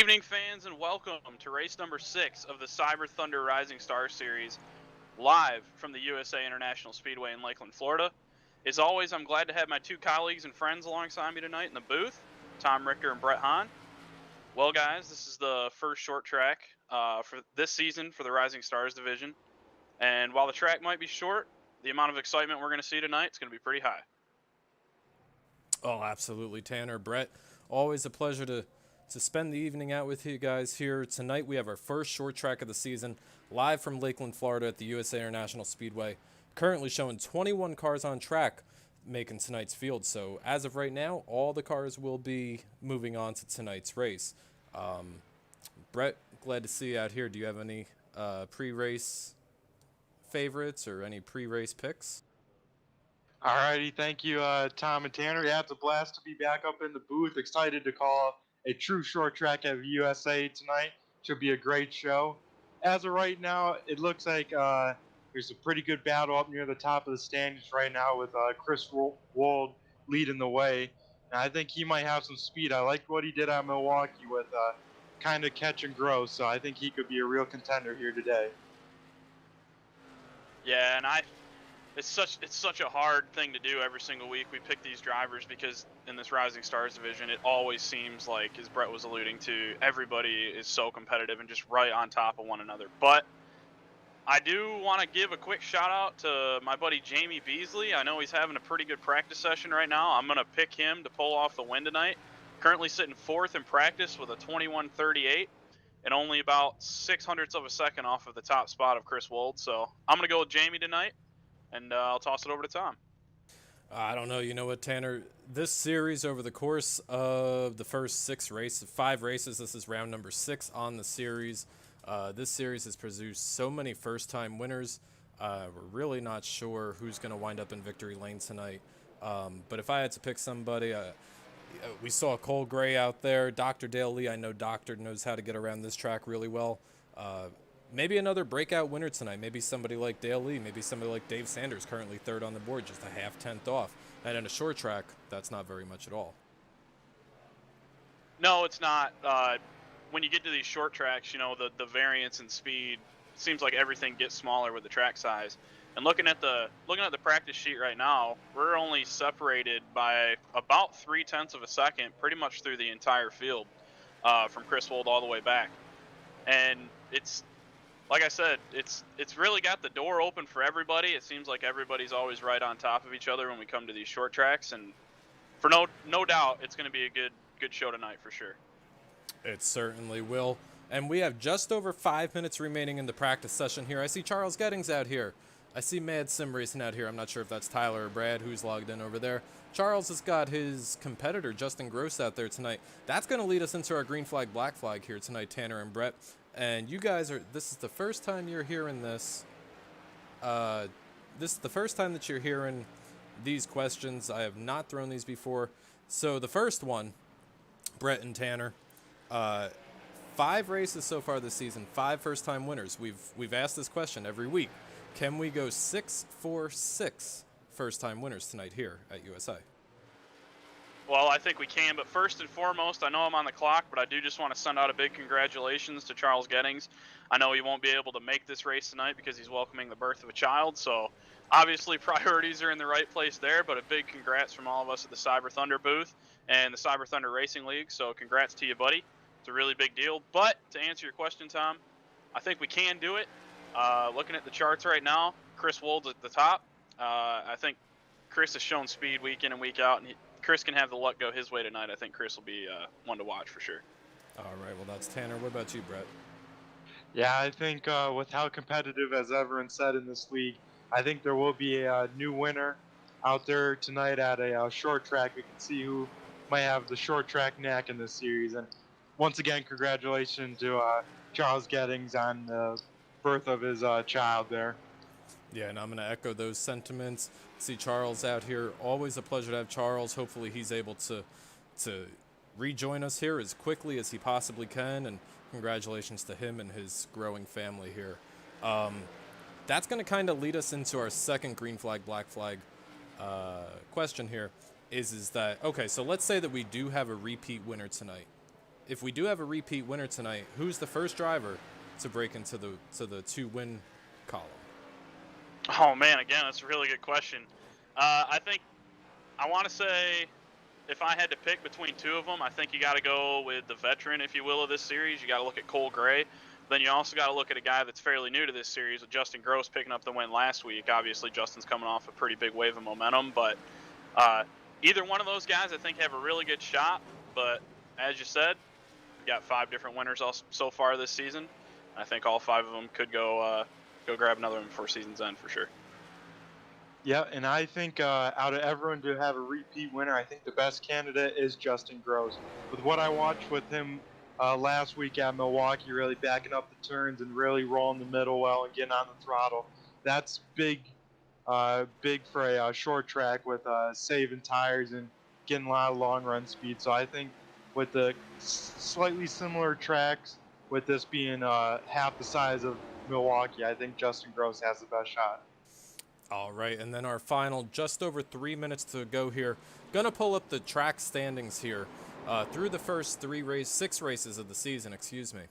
evening, fans, and welcome to race number 6 of the Cyber Thunder Rising Star Series, live from the USA International Speedway in Lakeland, Florida. As always, I'm glad to have my two colleagues and friends alongside me tonight in the booth, Tom Richter and Brett Hahn. Well, guys, this is the first short track for this season for the Rising Stars division. And while the track might be short, the amount of excitement we're going to see tonight is going to be pretty high. Oh, absolutely, Tanner. Brett, always a pleasure to spend the evening out with you guys here. Tonight we have our first short track of the season, live from Lakeland, Florida at the USA International Speedway. Currently showing 21 cars on track making tonight's field. So as of right now, all the cars will be moving on to tonight's race. Brett, glad to see you out here. Do you have any pre-race favorites or any pre-race picks? Alrighty, thank you, Tom and Tanner. Yeah, it's a blast to be back up in the booth. Excited to call a true short track at USA tonight. Should be a great show. As of right now, it looks like there's a pretty good battle up near the top of the standings right now with Chris Wold leading the way. And I think he might have some speed. I liked what he did at Milwaukee with kind of catch and grow, so I think he could be a real contender here today. Yeah, and it's such a hard thing to do every single week. We pick these drivers because in this Rising Stars division, it always seems like, as Brett was alluding to, everybody is so competitive and just right on top of one another. But I do want to give a quick shout out to my buddy Jamie Beasley. I know he's having a pretty good practice session right now. I'm going to pick him to pull off the win tonight. Currently sitting 4th in practice with a 21.38 and only about 0.06 of a second off of the top spot of Chris Wold. So I'm going to go with Jamie tonight. And I'll toss it over to Tom. I don't know. You know what, Tanner? This series, over the course of the first 5 races, this is round number 6 on the series. This series has produced so many first-time winners. We're really not sure who's going to wind up in victory lane tonight. But if I had to pick somebody, we saw Cole Gray out there. Dr. Dale Lee, I know Doctor knows how to get around this track really well. Maybe another breakout winner tonight. Maybe somebody like Dale Lee. Maybe somebody like Dave Sanders, currently 3rd on the board, just a half tenth off. And in a short track, that's not very much at all. No, it's not. When you get to these short tracks, you know, the variance in speed seems like everything gets smaller with the track size. And looking at the practice sheet right now, we're only separated by about 0.3 of a second, pretty much through the entire field, from Chris Wold all the way back. And it's, like I said, it's really got the door open for everybody. It seems like everybody's always right on top of each other when we come to these short tracks, and for no doubt, it's going to be a good show tonight for sure. It certainly will. And we have just over 5 minutes remaining in the practice session here. I see Charles Gettings out here. I see Mad Sim racing out here. I'm not sure if that's Tyler or Brad who's logged in over there. Charles has got his competitor, Justin Gross, out there tonight. That's going to lead us into our green flag, black flag here tonight, Tanner and Brett. And you guys this is the first time you're hearing this. This is the first time that you're hearing these questions. I have not thrown these before. So the first one, Brett and Tanner, 5 races so far this season, 5 first-time winners. We've asked this question every week. Can we go 6 for 6 first-time winners tonight here at USA? Well, I think we can, but first and foremost, I know I'm on the clock, but I do just want to send out a big congratulations to Charles Gettings. I know he won't be able to make this race tonight because he's welcoming the birth of a child, so obviously priorities are in the right place there, but a big congrats from all of us at the Cyber Thunder booth and the Cyber Thunder Racing League, so congrats to you, buddy. It's a really big deal, but to answer your question, Tom, I think we can do it. Looking at the charts right now, Chris Wold's at the top. I think Chris has shown speed week in and week out, and Chris can have the luck go his way tonight. I think Chris will be one to watch for sure. All right, well, that's Tanner. What about you, Brett? Yeah, I think with how competitive, as everyone said in this league, I think there will be a new winner out there tonight at a short track. We can see who might have the short track knack in this series. And once again, congratulations to Charles Gettings on the birth of his child there. Yeah, and I'm going to echo those sentiments. See Charles out here. Always a pleasure to have Charles. Hopefully he's able to rejoin us here as quickly as he possibly can, and congratulations to him and his growing family here. That's going to kind of lead us into our second green flag, black flag question here. Is that, okay, so let's say that we do have a repeat winner tonight. if we do have a repeat winner tonight, who's the first driver to break into the 2-win column? Oh man, again, that's a really good question. I think I want to say, if I had to pick between two of them, I think you got to go with the veteran, if you will, of this series. You got to look at Cole Gray. Then you also got to look at a guy that's fairly new to this series, with Justin Gross picking up the win last week. Obviously, Justin's coming off a pretty big wave of momentum, but either one of those guys, I think, have a really good shot. But as you said, we got 5 different winners so far this season. I think all 5 of them could go grab another one before season's end for sure. Yeah, and I think out of everyone to have a repeat winner, I think the best candidate is Justin Gross. With what I watched with him last week at Milwaukee, really backing up the turns and really rolling the middle well and getting on the throttle, that's big for a short track with saving tires and getting a lot of long run speed. So I think with the slightly similar tracks, with this being half the size of Milwaukee, I think Justin Gross has the best shot. All right, and then our final, just over 3 minutes to go here. Gonna pull up the track standings here through the first 6 races of the season, excuse me.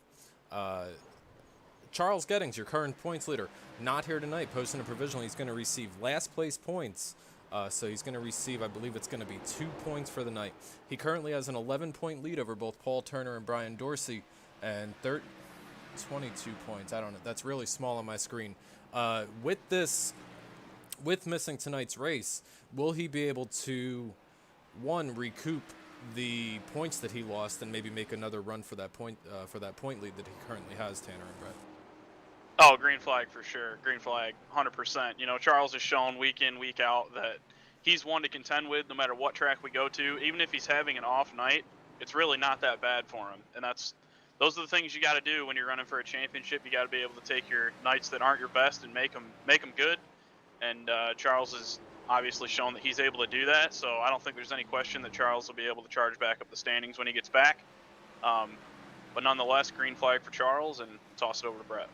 Charles Gettings, your current points leader, not here tonight, posting a provisional. He's going to receive last place points. So he's going to receive, I believe it's going to be 2 points for the night. He currently has an 11-point lead over both Paul Turner and Brian Dorsey, and 22 points. I don't know. That's really small on my screen. With missing tonight's race, will he be able to, one, recoup the points that he lost and maybe make another run for that point lead that he currently has, Tanner and Brett? Oh, green flag for sure. Green flag, 100%. You know, Charles has shown week in, week out that he's one to contend with no matter what track we go to. Even if he's having an off night, it's really not that bad for him. And those are the things you got to do when you're running for a championship. You got to be able to take your nights that aren't your best and make them good. And Charles has obviously shown that he's able to do that. So I don't think there's any question that Charles will be able to charge back up the standings when he gets back. But nonetheless, green flag for Charles, and toss it over to Brett.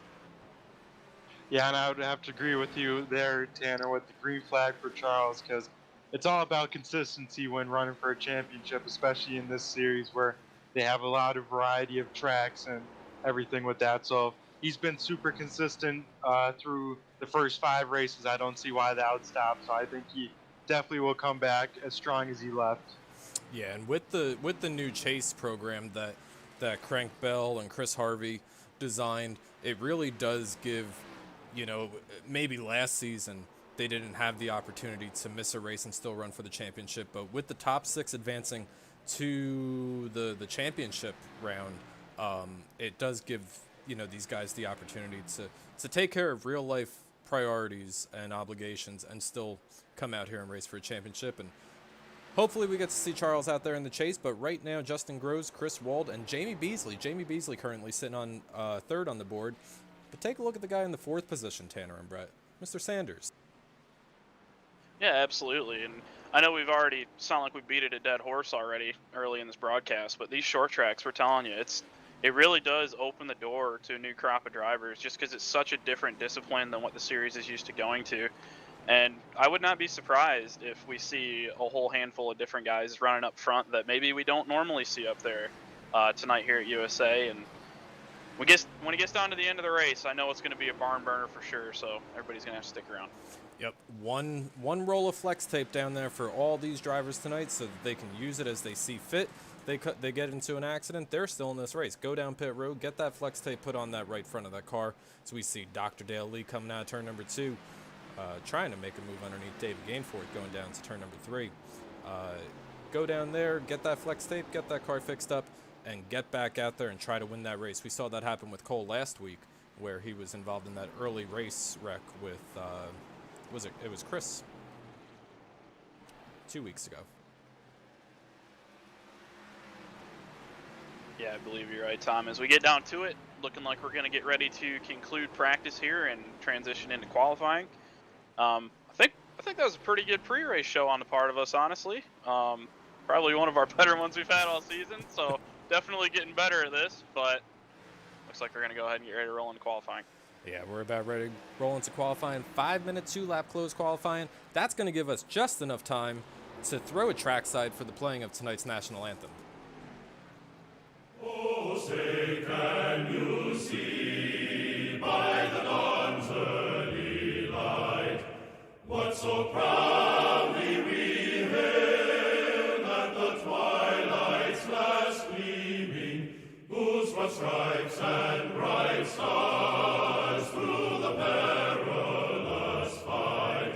Yeah, and I would have to agree with you there, Tanner, with the green flag for Charles, because it's all about consistency when running for a championship, especially in this series where they have a lot of variety of tracks and everything with that. So he's been super consistent through the first 5 races. I don't see why that would stop. So I think he definitely will come back as strong as he left. Yeah, and with the new chase program that Crank Bell and Chris Harvey designed, it really does give, you know, maybe last season they didn't have the opportunity to miss a race and still run for the championship, but with the top 6 advancing to the championship round, it does give, you know, these guys the opportunity to take care of real life priorities and obligations and still come out here and race for a championship. And hopefully we get to see Charles out there in the chase, but right now Justin Groves, Chris Wald, and Jamie Beasley currently sitting on 3rd on the board. But take a look at the guy in the 4th position, Tanner and Brett, Mr. Sanders. Yeah, absolutely. And I know we've already sound like we beat it a dead horse already early in this broadcast, but these short tracks, we're telling you, it really does open the door to a new crop of drivers, just because it's such a different discipline than what the series is used to going to. And I would not be surprised if we see a whole handful of different guys running up front that maybe we don't normally see up there tonight here at USA. And when it gets down to the end of the race, I know it's going to be a barn burner for sure, so everybody's going to have to stick around. Yep, one roll of flex tape down there for all these drivers tonight so that they can use it as they see fit. They get into an accident, they're still in this race. Go down pit road, get that flex tape put on that right front of that car. So we see Dr. Dale Lee coming out of turn number 2, trying to make a move underneath David Gainforth going down to turn number 3. Go down there, get that flex tape, get that car fixed up, and get back out there and try to win that race. We saw that happen with Cole last week, where he was involved in that early race wreck with, it was Chris 2 weeks ago. Yeah, I believe you're right, Tom. As we get down to it, looking like we're going to get ready to conclude practice here and transition into qualifying. I think that was a pretty good pre-race show on the part of us, honestly. Probably one of our better ones we've had all season, so definitely getting better at this, but looks like we're going to go ahead and get ready to roll into qualifying. Yeah, we're about ready to roll into qualifying. 5-minute 2-lap close qualifying. That's going to give us just enough time to throw a trackside for the playing of tonight's national anthem. say, can you see by the dawn's early light what so proudly we hailed at the twilight's last gleaming, whose broad stripes and bright stars through the perilous fight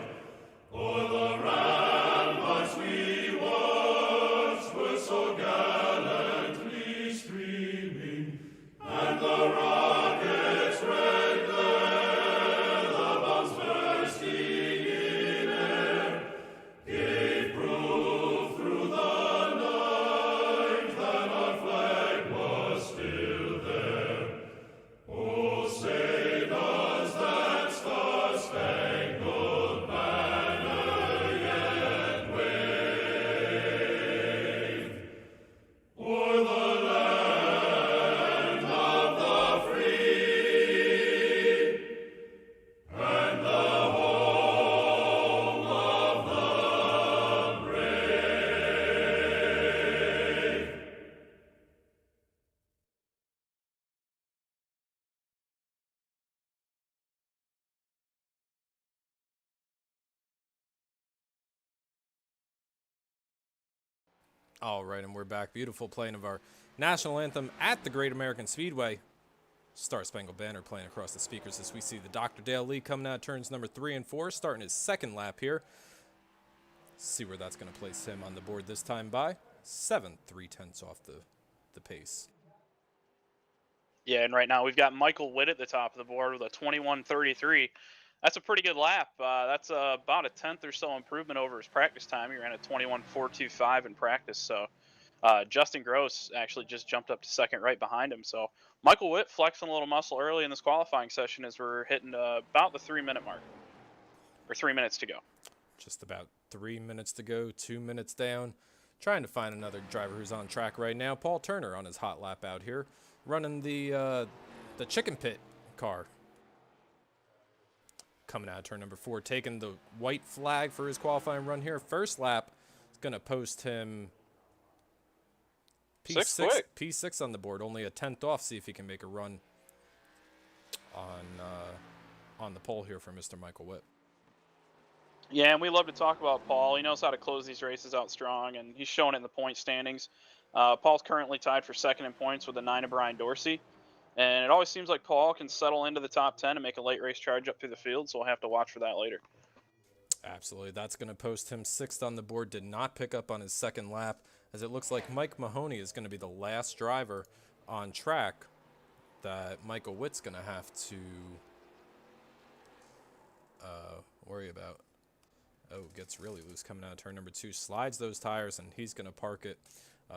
o'er the ramparts we watched were so gallantly streaming, and the rocket's red glare, the bombs bursting in air, gave proof through the night that our flag was still there. Oh, say does that star-spangled banner yet wave o'er the land of the free and the home of the brave? All right, and we're back. Beautiful playing of our national anthem at the Great American Speedway. Star Spangled Banner playing across the speakers as we see the Dr. Dale Lee coming out turns number 3 and 4, starting his second lap here. See where that's going to place him on the board this time by 7 3/10 off the pace. Yeah, and right now we've got Michael Witt at the top of the board with a 21:33. That's a pretty good lap. That's about a tenth or so improvement over his practice time. He ran a 21:425 in practice. So Justin Gross actually just jumped up to second right behind him. So Michael Witt flexing a little muscle early in this qualifying session as we're hitting about the 3-minute mark, or 3 minutes to go. Just about 3 minutes to go, 2 minutes down. Trying to find another driver who's on track right now. Paul Turner on his hot lap out here, running the chicken pit car. Coming out of turn number 4, taking the white flag for his qualifying run here. First lap is going to post him P6 on the board, only a tenth off. See if he can make a run on the pole here for Mr. Michael Witt. Yeah, and we love to talk about Paul. He knows how to close these races out strong, and he's shown it in the point standings. Paul's currently tied for second in points with a 9 of Brian Dorsey. And it always seems like Paul can settle into the top 10 and make a late race charge up through the field, so we'll have to watch for that later. Absolutely. That's going to post him 6th on the board. Did not pick up on his second lap, as it looks like Mike Mahoney is going to be the last driver on track that Michael Witt's going to have to worry about. Oh, gets really loose coming out of turn number 2. Slides those tires, and he's going to park it.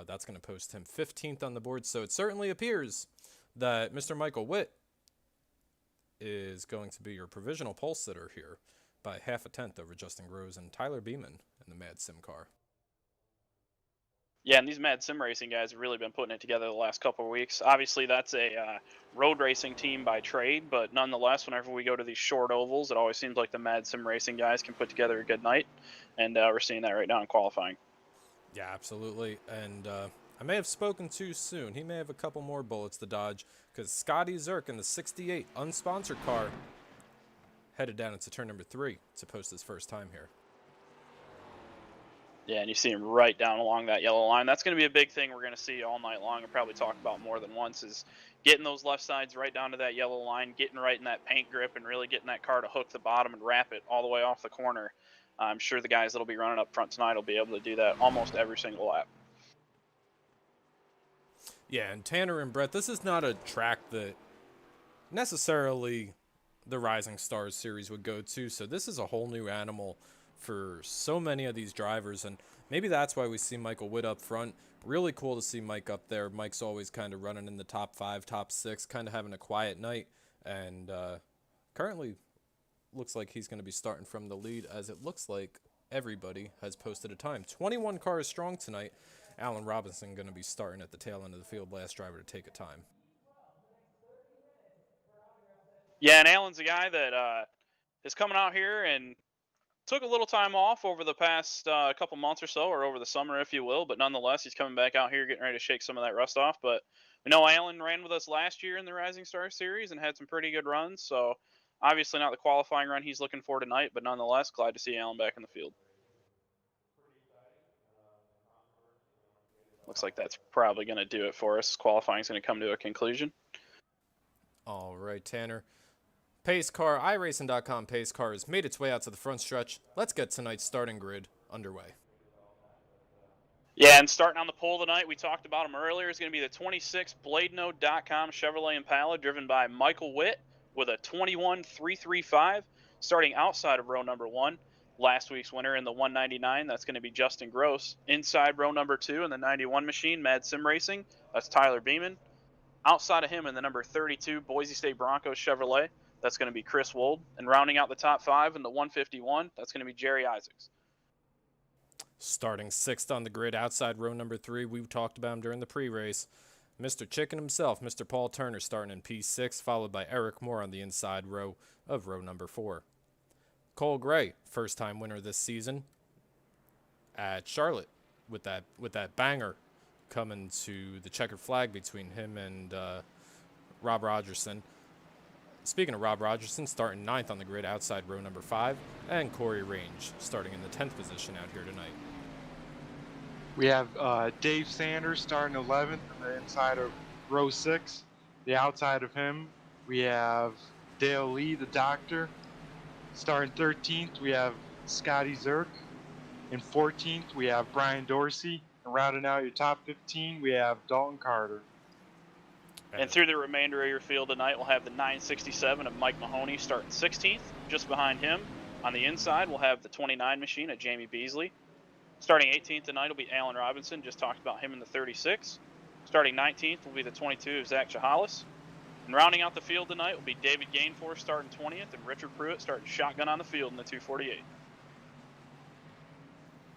That's going to post him 15th on the board, so it certainly appears that Mr. Michael Witt is going to be your provisional pole sitter here by half a tenth over Justin Groves and Tyler Beeman in the Mad Sim car. Yeah, and these Mad Sim Racing guys have really been putting it together the last couple of weeks. Obviously, that's a road racing team by trade, but nonetheless, whenever we go to these short ovals, it always seems like the Mad Sim Racing guys can put together a good night, and we're seeing that right now in qualifying. Yeah, absolutely, and I may have spoken too soon. He may have a couple more bullets to dodge, because Scotty Zirk in the 68 unsponsored car headed down into turn number 3 to post his first time here. Yeah, and you see him right down along that yellow line. That's going to be a big thing we're going to see all night long and probably talk about more than once, is getting those left sides right down to that yellow line, getting right in that paint grip, and really getting that car to hook the bottom and wrap it all the way off the corner. I'm sure the guys that'll be running up front tonight will be able to do that almost every single lap. Yeah, and Tanner and Brett, this is not a track that necessarily the Rising Stars series would go to, so this is a whole new animal for so many of these drivers, and maybe that's why we see Michael Witt up front. Really cool to see Mike up there. Mike's always kind of running in the top 5, top 6, kind of having a quiet night, and currently looks like he's going to be starting from the lead, as it looks like everybody has posted a time. 21 cars strong tonight. Allen Robinson going to be starting at the tail end of the field, last driver to take a time. Yeah, and Allen's a guy that is coming out here and took a little time off over the past couple months or so, or over the summer, if you will. But nonetheless, he's coming back out here, getting ready to shake some of that rust off. But We know Alan ran with us last year in the Rising Star Series and had some pretty good runs, so obviously not the qualifying run he's looking for tonight, but nonetheless, glad to see Alan back in the field. Looks like that's probably going to do it for us. Qualifying is going to come to a conclusion. All right, Tanner. Pace car, iRacing.com pace car has made its way out to the front stretch. Let's get tonight's starting grid underway. Yeah, and starting on the pole tonight, we talked about him earlier, is going to be the 26 BladeNode.com Chevrolet Impala, driven by Michael Witt with a 21.335, starting outside of row number 1. Last week's winner in the 199, that's going to be Justin Gross. Inside row number 2 in the 91 machine, Mad Sim Racing, that's Tyler Beeman. Outside of him in the number 32 Boise State Broncos Chevrolet, that's going to be Chris Wold. And rounding out the top 5 in the 151, that's going to be Jerry Isaacs. Starting 6th on the grid outside row number 3, we talked about him during the pre-race. Mr. Chicken himself, Mr. Paul Turner, starting in P6, followed by Eric Moore on the inside row of row number 4. Cole Gray, first-time winner this season at Charlotte with that banger coming to the checkered flag between him and Rob Rogerson. Speaking of Rob Rogerson, starting 9th on the grid outside row number 5, and Corey Range starting in the 10th position out here tonight. We have Dave Sanders starting 11th on the inside of row 6. The outside of him, we have Dale Lee, the doctor. Starting 13th, we have Scotty Zirk. In 14th, we have Brian Dorsey. And rounding out your top 15, we have Dalton Carter. And through the remainder of your field tonight, we'll have the 967 of Mike Mahoney starting 16th. Just behind him, on the inside, we'll have the 29 machine of Jamie Beasley. Starting 18th tonight will be Alan Robinson. Just talked about him in the 36. Starting 19th will be the 22 of Zach Chahalis. And rounding out the field tonight will be David Gainforth starting 20th and Richard Pruitt starting shotgun on the field in the 248.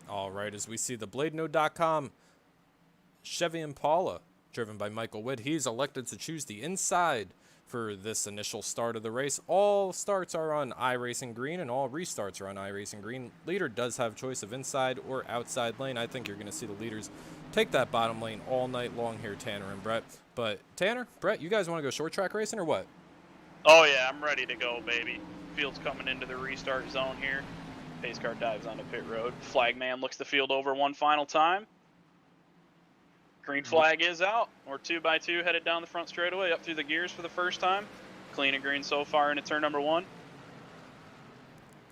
All right, as we see the BladeNode.com Chevy Impala, driven by Michael Witt. He's elected to choose the inside for this initial start of the race. All starts are on iRacing Green, and all restarts are on iRacing Green. Leader does have choice of inside or outside lane. I think you're going to see the leaders take that bottom lane all night long here, Tanner and Brett. But Tanner, Brett, you guys want to go short track racing or what? Oh, yeah, I'm ready to go, baby. Field's coming into the restart zone here. Pace car dives onto pit road. Flagman looks the field over one final time. Green flag is out. We're 2x2 headed down the front straightaway, up through the gears for the first time. Clean and green so far into turn number 1.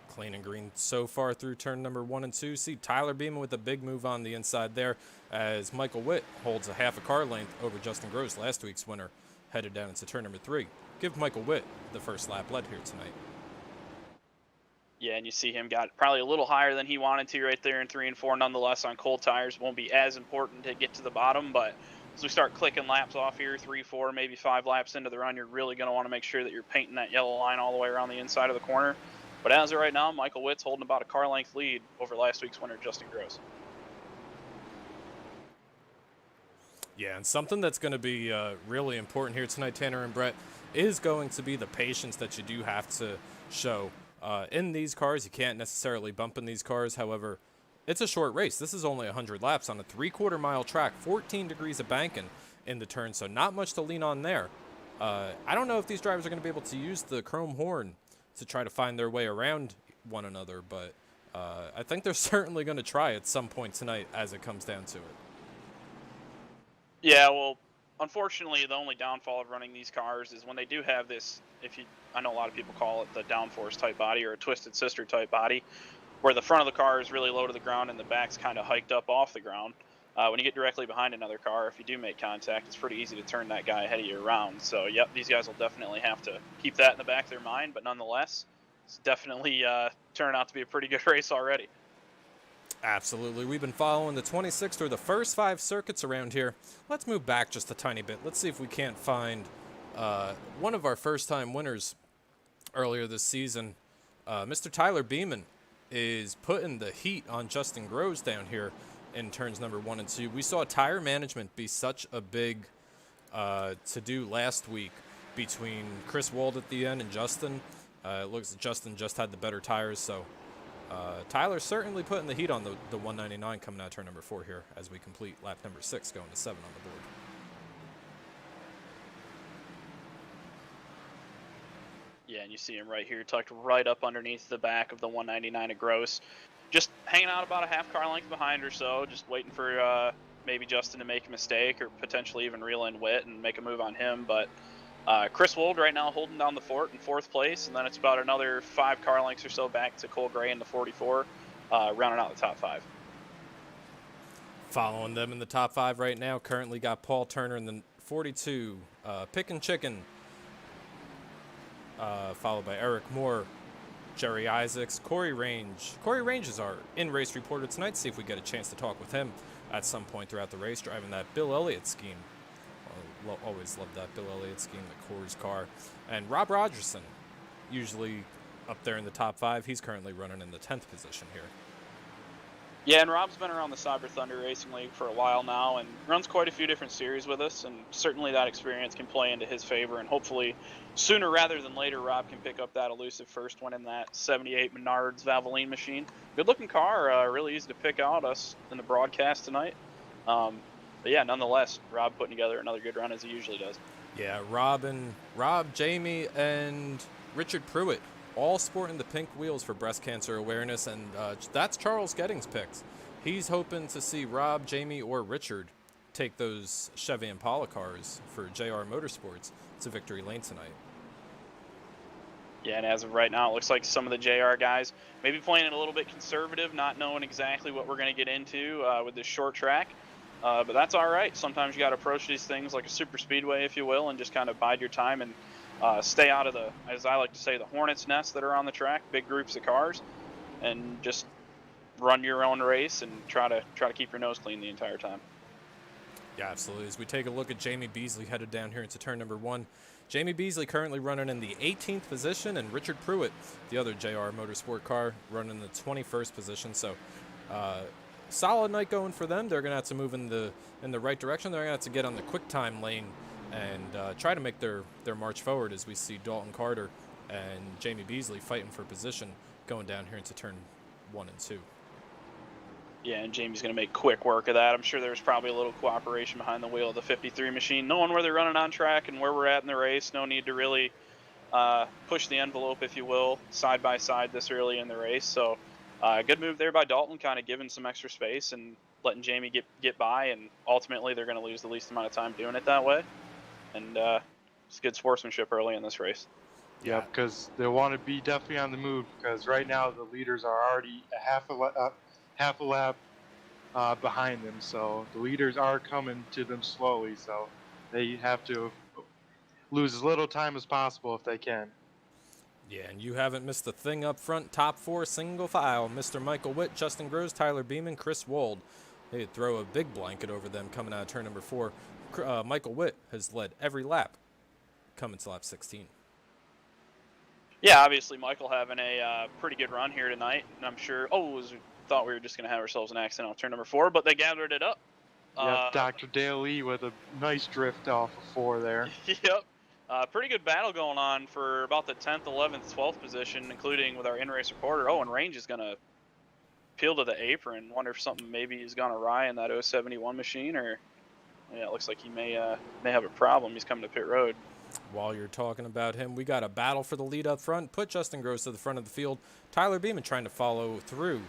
Clean and green so far through turn number 1 and 2. See Tyler Beeman with a big move on the inside there as Michael Witt holds a half a car length over Justin Gross, last week's winner, headed down into turn number 3. Give Michael Witt the first lap led here tonight. Yeah, and you see him got probably a little higher than he wanted to right there in 3 and 4. Nonetheless, on cold tires, won't be as important to get to the bottom. But as we start clicking laps off here, 3, 4, maybe 5 laps into the run, you're really going to want to make sure that you're painting that yellow line all the way around the inside of the corner. But as of right now, Michael Witt's holding about a car length lead over last week's winner, Justin Gross. Yeah, and something that's going to be really important here tonight, Tanner and Brett, is going to be the patience that you do have to show. In these cars, you can't necessarily bump in these cars. However, it's a short race. This is only 100 laps on a 3/4 mile track, 14 degrees of banking in the turn, so not much to lean on there. I don't know if these drivers are going to be able to use the chrome horn to try to find their way around one another, but I think they're certainly going to try at some point tonight as it comes down to it. Yeah, well, unfortunately, the only downfall of running these cars is when they do have this, I know a lot of people call it the downforce type body or a twisted sister type body, where the front of the car is really low to the ground and the back's kind of hiked up off the ground. When you get directly behind another car, if you do make contact, it's pretty easy to turn that guy ahead of you around. So, yep, these guys will definitely have to keep that in the back of their mind, but nonetheless, it's definitely turned out to be a pretty good race already. Absolutely. We've been following the 26th through the first 5 circuits around here. Let's move back just a tiny bit. Let's see if we can't find one of our first-time winners earlier this season. Mr. Tyler Beeman is putting the heat on Justin Groves down here in turns number 1 and 2. We saw tire management be such a big to-do last week between Chris Wold at the end and Justin. It looks like Justin just had the better tires, so Tyler's certainly putting the heat on the 199 coming out turn number 4 here as we complete lap number 6, going to 7 on the board. Yeah, and you see him right here, tucked right up underneath the back of the 199 of gross. Just hanging out about a half car length behind or so, just waiting for maybe Justin to make a mistake or potentially even reel in Witt and make a move on him. But Chris Wold right now holding down the fort in 4th place, and then it's about another 5 car lengths or so back to Cole Gray in the 44, rounding out the top 5. Following them in the top 5 right now, currently got Paul Turner in the 42, Pickin' Chicken, followed by Eric Moore, Jerry Isaacs, Corey Range. Corey Range is our in-race reporter tonight. See if we get a chance to talk with him at some point throughout the race, driving that Bill Elliott scheme. Always loved that Bill Elliott scheme, the Corey's car. And Rob Rogerson, usually up there in the top 5. He's currently running in the 10th position here. Yeah, and Rob's been around the Cyber Thunder Racing League for a while now and runs quite a few different series with us, and certainly that experience can play into his favor, and hopefully sooner rather than later Rob can pick up that elusive first one in that 78 Menards Valvoline machine. Good looking car, really easy to pick out us in the broadcast tonight. But yeah, nonetheless, Rob putting together another good run as he usually does. Yeah, Rob, Jamie, and Richard Pruitt all sporting the pink wheels for breast cancer awareness, and that's Charles Gettings' picks. He's hoping to see Rob, Jamie, or Richard take those Chevy Impala cars for JR Motorsports to victory lane tonight. Yeah, and as of right now, it looks like some of the JR guys maybe playing it a little bit conservative, not knowing exactly what we're going to get into with this short track. But that's all right. Sometimes you got to approach these things like a super speedway, if you will, and just kind of bide your time and stay out of the, as I like to say, the hornet's nest that are on the track, big groups of cars, and just run your own race and try to keep your nose clean the entire time. Yeah, absolutely. As we take a look at Jamie Beasley headed down here into turn number 1. Jamie Beasley currently running in the 18th position, and Richard Pruitt, the other JR Motorsport car, running in the 21st position. So solid night going for them. They're going to have to move in the right direction. They're going to have to get on the quick time lane and try to make their march forward, as we see Dalton Carter and Jamie Beasley fighting for position going down here into turn 1 and 2. Yeah, and Jamie's going to make quick work of that. I'm sure there's probably a little cooperation behind the wheel of the 53 machine, knowing where they're running on track and where we're at in the race. No need to really push the envelope, if you will, side by side this early in the race. So good move there by Dalton, kind of giving some extra space and letting Jamie get by, and ultimately they're going to lose the least amount of time doing it that way. And it's good sportsmanship early in this race. Yeah, because they want to be definitely on the move, because right now the leaders are already half a lap behind them, so the leaders are coming to them slowly, so they have to lose as little time as possible if they can. Yeah, and you haven't missed a thing up front. Top 4 single file. Mr. Michael Witt, Justin Groves, Tyler Beeman, Chris Wold. They'd throw a big blanket over them coming out of turn number 4. Michael Witt has led every lap coming to lap 16. Yeah, obviously Michael having a pretty good run here tonight, and I'm sure, thought we were just going to have ourselves an accident on turn number 4, but they gathered it up. Yep, Dr. Dale Lee with a nice drift off of 4 there. Yep. Pretty good battle going on for about the 10th, 11th, 12th position, including with our in-race reporter. And Range is going to peel to the apron. Wonder if something maybe has gone awry in that 071 machine, or yeah, it looks like he may have a problem. He's coming to pit road. While you're talking about him, we got a battle for the lead up front. Put Justin Groves to the front of the field. Tyler Beeman trying to follow through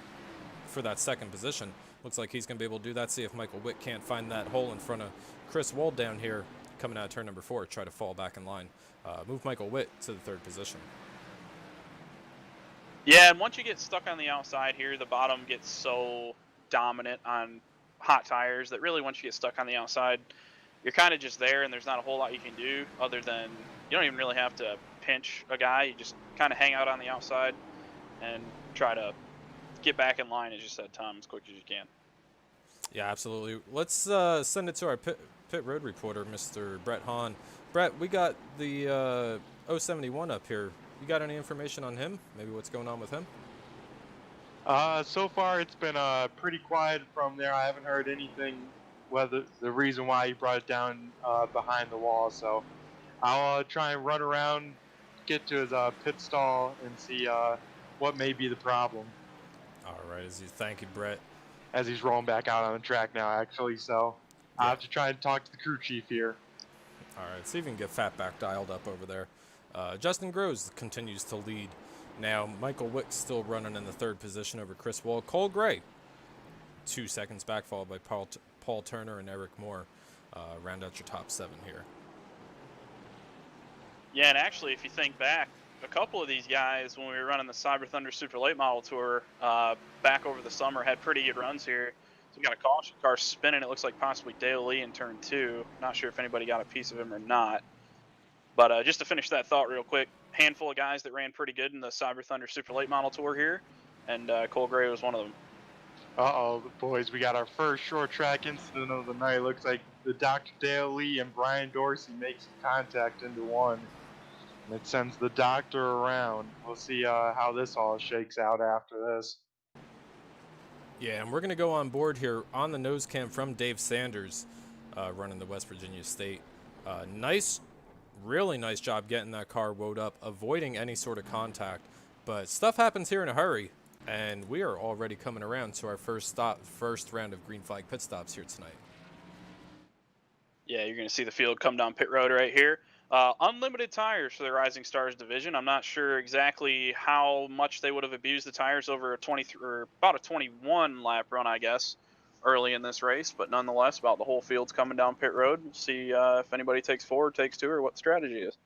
for that second position. Looks like he's going to be able to do that. See if Michael Witt can't find that hole in front of Chris Wold down here coming out of turn number 4. Try to fall back in line. Move Michael Witt to the 3rd position. Yeah, and once you get stuck on the outside here, the bottom gets so dominant on hot tires that really once you get stuck on the outside, you're kind of just there, and there's not a whole lot you can do other than you don't even really have to pinch a guy. You just kind of hang out on the outside and try to get back in line, as you said, Tom, as quick as you can. Yeah, absolutely. Let's send it to our pit road reporter, Mr. Brett Hahn. Brett, we got the 071 up here. You got any information on him? Maybe what's going on with him? So far it's been pretty quiet from there. I haven't heard anything, whether the reason why he brought it down behind the wall. So I'll try and run around, get to his pit stall, and see what may be the problem. All right, thank you, Brett. As he's rolling back out on the track now, actually. So Yeah. I have to try and talk to the crew chief here. All right, see if we can get Fatback dialed up over there. Justin Groves continues to lead. Now, Michael Wick's still running in the third position over Chris Wall. Cole Gray, 2 seconds back, followed by Paul Turner and Eric Moore. Round out your top 7 here. Yeah, and actually, if you think back, a couple of these guys, when we were running the Cyber Thunder Super Late Model Tour back over the summer, had pretty good runs here. So we got a caution car spinning. It looks like possibly Dale Lee in turn 2. Not sure if anybody got a piece of him or not. But just to finish that thought real quick, handful of guys that ran pretty good in the Cyber Thunder Super Late Model Tour here, and Cole Gray was one of them. Uh-oh, boys, we got our first short track incident of the night. Looks like the Dr. Dale Lee and Brian Dorsey make some contact into one. And it sends the doctor around. We'll see how this all shakes out after this. Yeah, and we're going to go on board here on the nose cam from Dave Sanders, running the West Virginia State. Really nice job getting that car woed up, avoiding any sort of contact. But stuff happens here in a hurry, and we are already coming around to our first round of green flag pit stops here tonight. Yeah, you're going to see the field come down pit road right here. Unlimited tires for the Rising Stars division. I'm not sure exactly how much they would have abused the tires over about a 21 lap run, I guess, early in this race. But nonetheless, about the whole field's coming down pit road. We'll see if anybody takes 4, takes 2, or what the strategy is.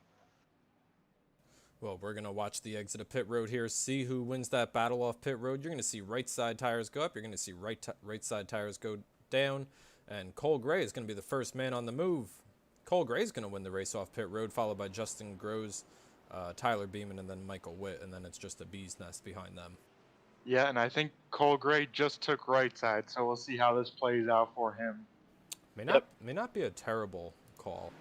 Well, we're going to watch the exit of pit road here, see who wins that battle off pit road. You're going to see right side tires go up. You're going to see right side tires go down. And Cole Gray is going to be the first man on the move. Cole Gray is going to win the race off pit road, followed by Justin Groves, Tyler Beeman, and then Michael Witt. And then it's just a bee's nest behind them. Yeah, and I think Cole Gray just took right side, so we'll see how this plays out for him. May not be a terrible call.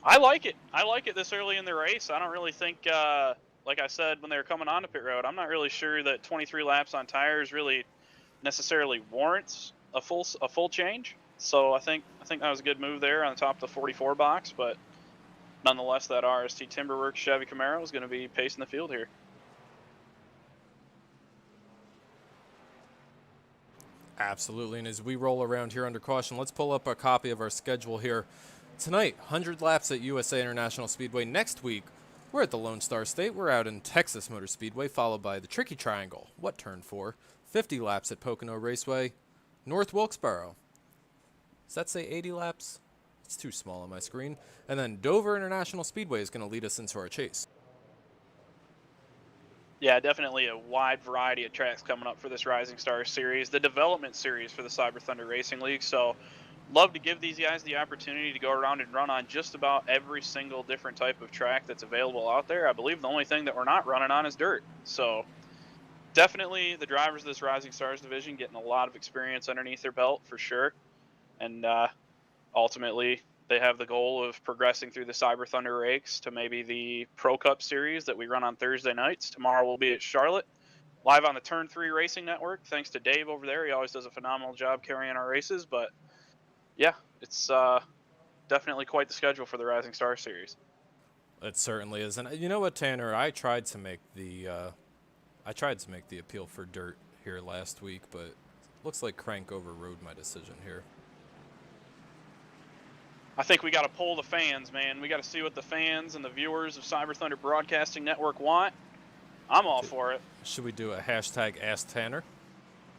I like it. I like it this early in the race. I don't really think, like I said when they were coming onto pit road, I'm not really sure that 23 laps on tires really necessarily warrants a full change. So I think that was a good move there on the top of the 44 box. But nonetheless, that RST Timberworks Chevy Camaro is going to be pacing the field here. Absolutely, and as we roll around here under caution, let's pull up a copy of our schedule here. Tonight, 100 laps at USA International Speedway. Next week, we're at the Lone Star State. We're out in Texas Motor Speedway, followed by the Tricky Triangle. What turn for? 50 laps at Pocono Raceway. North Wilkesboro. Does that say 80 laps? It's too small on my screen. And then Dover International Speedway is going to lead us into our chase. Yeah, definitely a wide variety of tracks coming up for this Rising Stars series, the development series for the Cyber Thunder Racing League. So love to give these guys the opportunity to go around and run on just about every single different type of track that's available out there. I believe the only thing that we're not running on is dirt. So definitely the drivers of this Rising Stars division getting a lot of experience underneath their belt for sure. And ultimately, they have the goal of progressing through the Cyber Thunder Rakes to maybe the Pro Cup series that we run on Thursday nights. Tomorrow we'll be at Charlotte, live on the Turn 3 Racing Network. Thanks to Dave over there. He always does a phenomenal job carrying our races. But, yeah, it's definitely quite the schedule for the Rising Star series. It certainly is. And you know what, Tanner? I tried to make the appeal for dirt here last week, but it looks like Crank overrode my decision here. I think we got to pull the fans, man. We got to see what the fans and the viewers of Cyber Thunder Broadcasting Network want. I'm all for it. Should we do a hashtag Ask Tanner?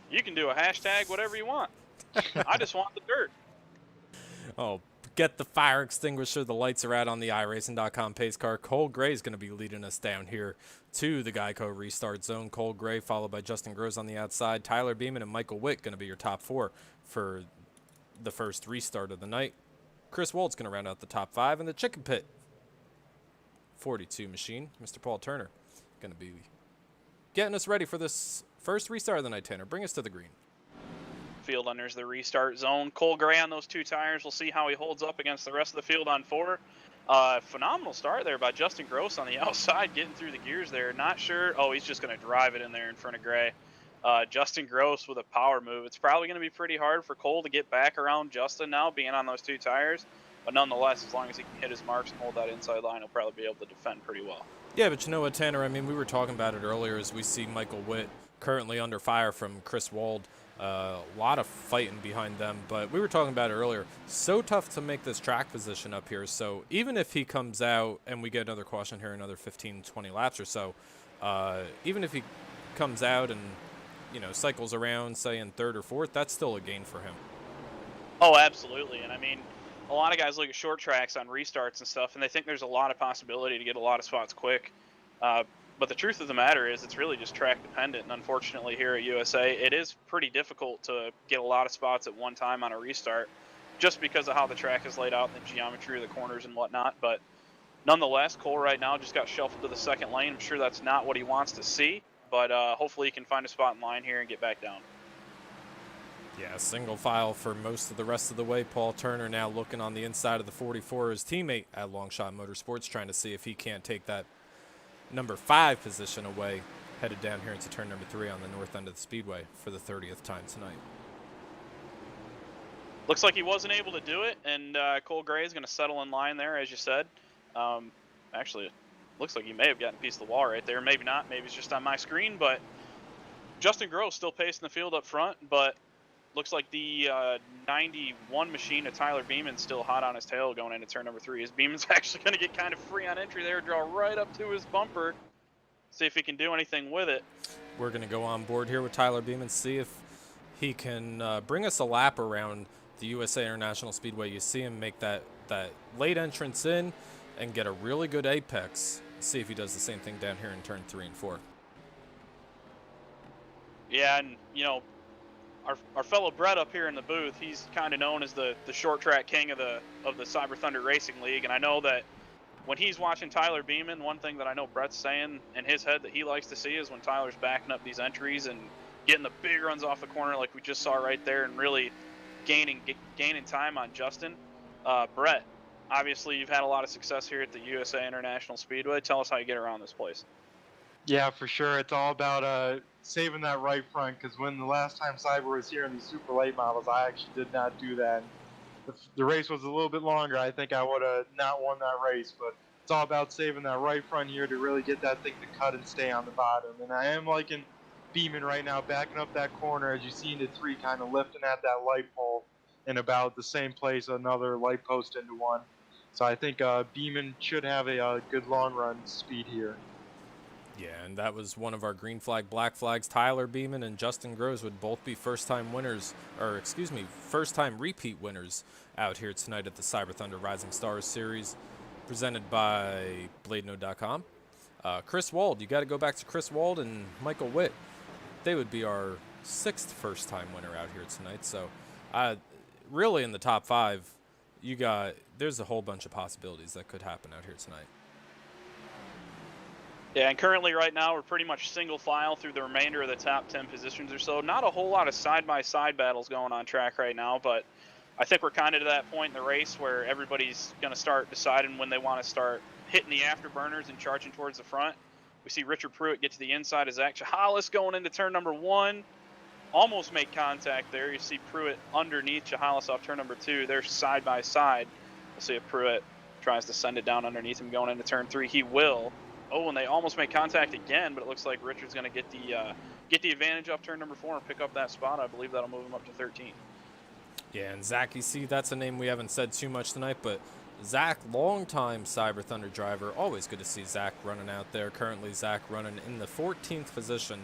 You can do a hashtag whatever you want. I just want the dirt. Oh, get the fire extinguisher. The lights are out on the iRacing.com pace car. Cole Gray is going to be leading us down here to the Geico restart zone. Cole Gray followed by Justin Groves on the outside. Tyler Beeman and Michael Witt going to be your top 4 for the first restart of the night. Chris Wold's going to round out the top 5 in the chicken pit. 42 machine, Mr. Paul Turner, going to be getting us ready for this first restart of the night. Tanner, bring us to the green. Field enters the restart zone. Cole Gray on those 2 tires. We'll see how he holds up against the rest of the field on 4. Phenomenal start there by Justin Groves on the outside, getting through the gears there. Not sure. Oh, he's just going to drive it in there in front of Gray. Justin Groves with a power move. It's probably going to be pretty hard for Cole to get back around Justin now, being on those 2 tires. But nonetheless, as long as he can hit his marks and hold that inside line, he'll probably be able to defend pretty well. Yeah, but you know what, Tanner? I mean, we were talking about it earlier as we see Michael Witt currently under fire from Chris Wald. A lot of fighting behind them, but we were talking about it earlier. So tough to make this track position up here. So even if he comes out and we get another caution here, another 15, 20 laps or so, even if he comes out and, you know, cycles around, say in third or fourth, that's still a gain for him. Oh, absolutely. And I mean, a lot of guys look at short tracks on restarts and stuff, and they think there's a lot of possibility to get a lot of spots quick. But the truth of the matter is, it's really just track dependent. And unfortunately, here at USA, it is pretty difficult to get a lot of spots at one time on a restart, just because of how the track is laid out and the geometry of the corners and whatnot. But nonetheless, Cole right now just got shuffled to the second lane. I'm sure that's not what he wants to see, but hopefully he can find a spot in line here and get back down. Yeah, single file for most of the rest of the way. Paul Turner now looking on the inside of the 44, his teammate at Longshot Motorsports, trying to see if he can't take that number 5 position away, headed down here into turn number 3 on the north end of the speedway for the 30th time tonight. Looks like he wasn't able to do it, and Cole Gray is going to settle in line there, as you said. Actually, it looks like he may have gotten a piece of the wall right there. Maybe not. Maybe it's just on my screen, but Justin Gross still pacing the field up front, but looks like the 91 machine of Tyler Beeman's still hot on his tail going into turn number 3. As Beeman's actually going to get kind of free on entry there, draw right up to his bumper, see if he can do anything with it. We're going to go on board here with Tyler Beeman, see if he can bring us a lap around the USA International Speedway. You see him make that late entrance in and get a really good apex. See if he does the same thing down here in turn 3 and 4. Yeah, and you know, our fellow Brett up here in the booth, he's kind of known as the short track king of the Cyber Thunder Racing League, and I know that when he's watching Tyler Beeman, one thing that I know Brett's saying in his head that he likes to see is when Tyler's backing up these entries and getting the big runs off the corner like we just saw right there, and really gaining time on Justin. Brett, obviously you've had a lot of success here at the USA International Speedway. Tell us how you get around this place. Yeah, for sure. It's all about saving that right front, because when the last time Cyber was here in these super late models, I actually did not do that. If the race was a little bit longer, I think I would have not won that race, but it's all about saving that right front here to really get that thing to cut and stay on the bottom. And I am liking Beeman right now, backing up that corner, as you see into 3, kind of lifting at that light pole in about the same place, another light post into 1. So I think Beeman should have a good long run speed here. Yeah, and that was one of our green flag, black flags. Tyler Beeman and Justin Groves would both be first-time winners, or excuse me, first-time repeat winners out here tonight at the Cyber Thunder Rising Stars Series, presented by BladeNode.com. Chris Wald, you got to go back to Chris Wald and Michael Witt. They would be our 6th first-time winner out here tonight. So, really in the top 5, there's a whole bunch of possibilities that could happen out here tonight. Yeah, and currently right now we're pretty much single file through the remainder of the top 10 positions or so. Not a whole lot of side-by-side battles going on track right now, but I think we're kind of to that point in the race where everybody's going to start deciding when they want to start hitting the afterburners and charging towards the front. We see Richard Pruitt get to the inside of Zach Chahalis going into turn number 1. Almost make contact there. You see Pruitt underneath Chahalis off turn number 2. They're side-by-side. We'll see if Pruitt tries to send it down underneath him going into turn 3. He will. Oh, and they almost make contact again, but it looks like Richard's going to get the advantage off turn number 4 and pick up that spot. I believe that'll move him up to 13. Yeah, and Zach, you see, that's a name we haven't said too much tonight, but Zach, longtime Cyber Thunder driver. Always good to see Zach running out there. Currently, Zach running in the 14th position.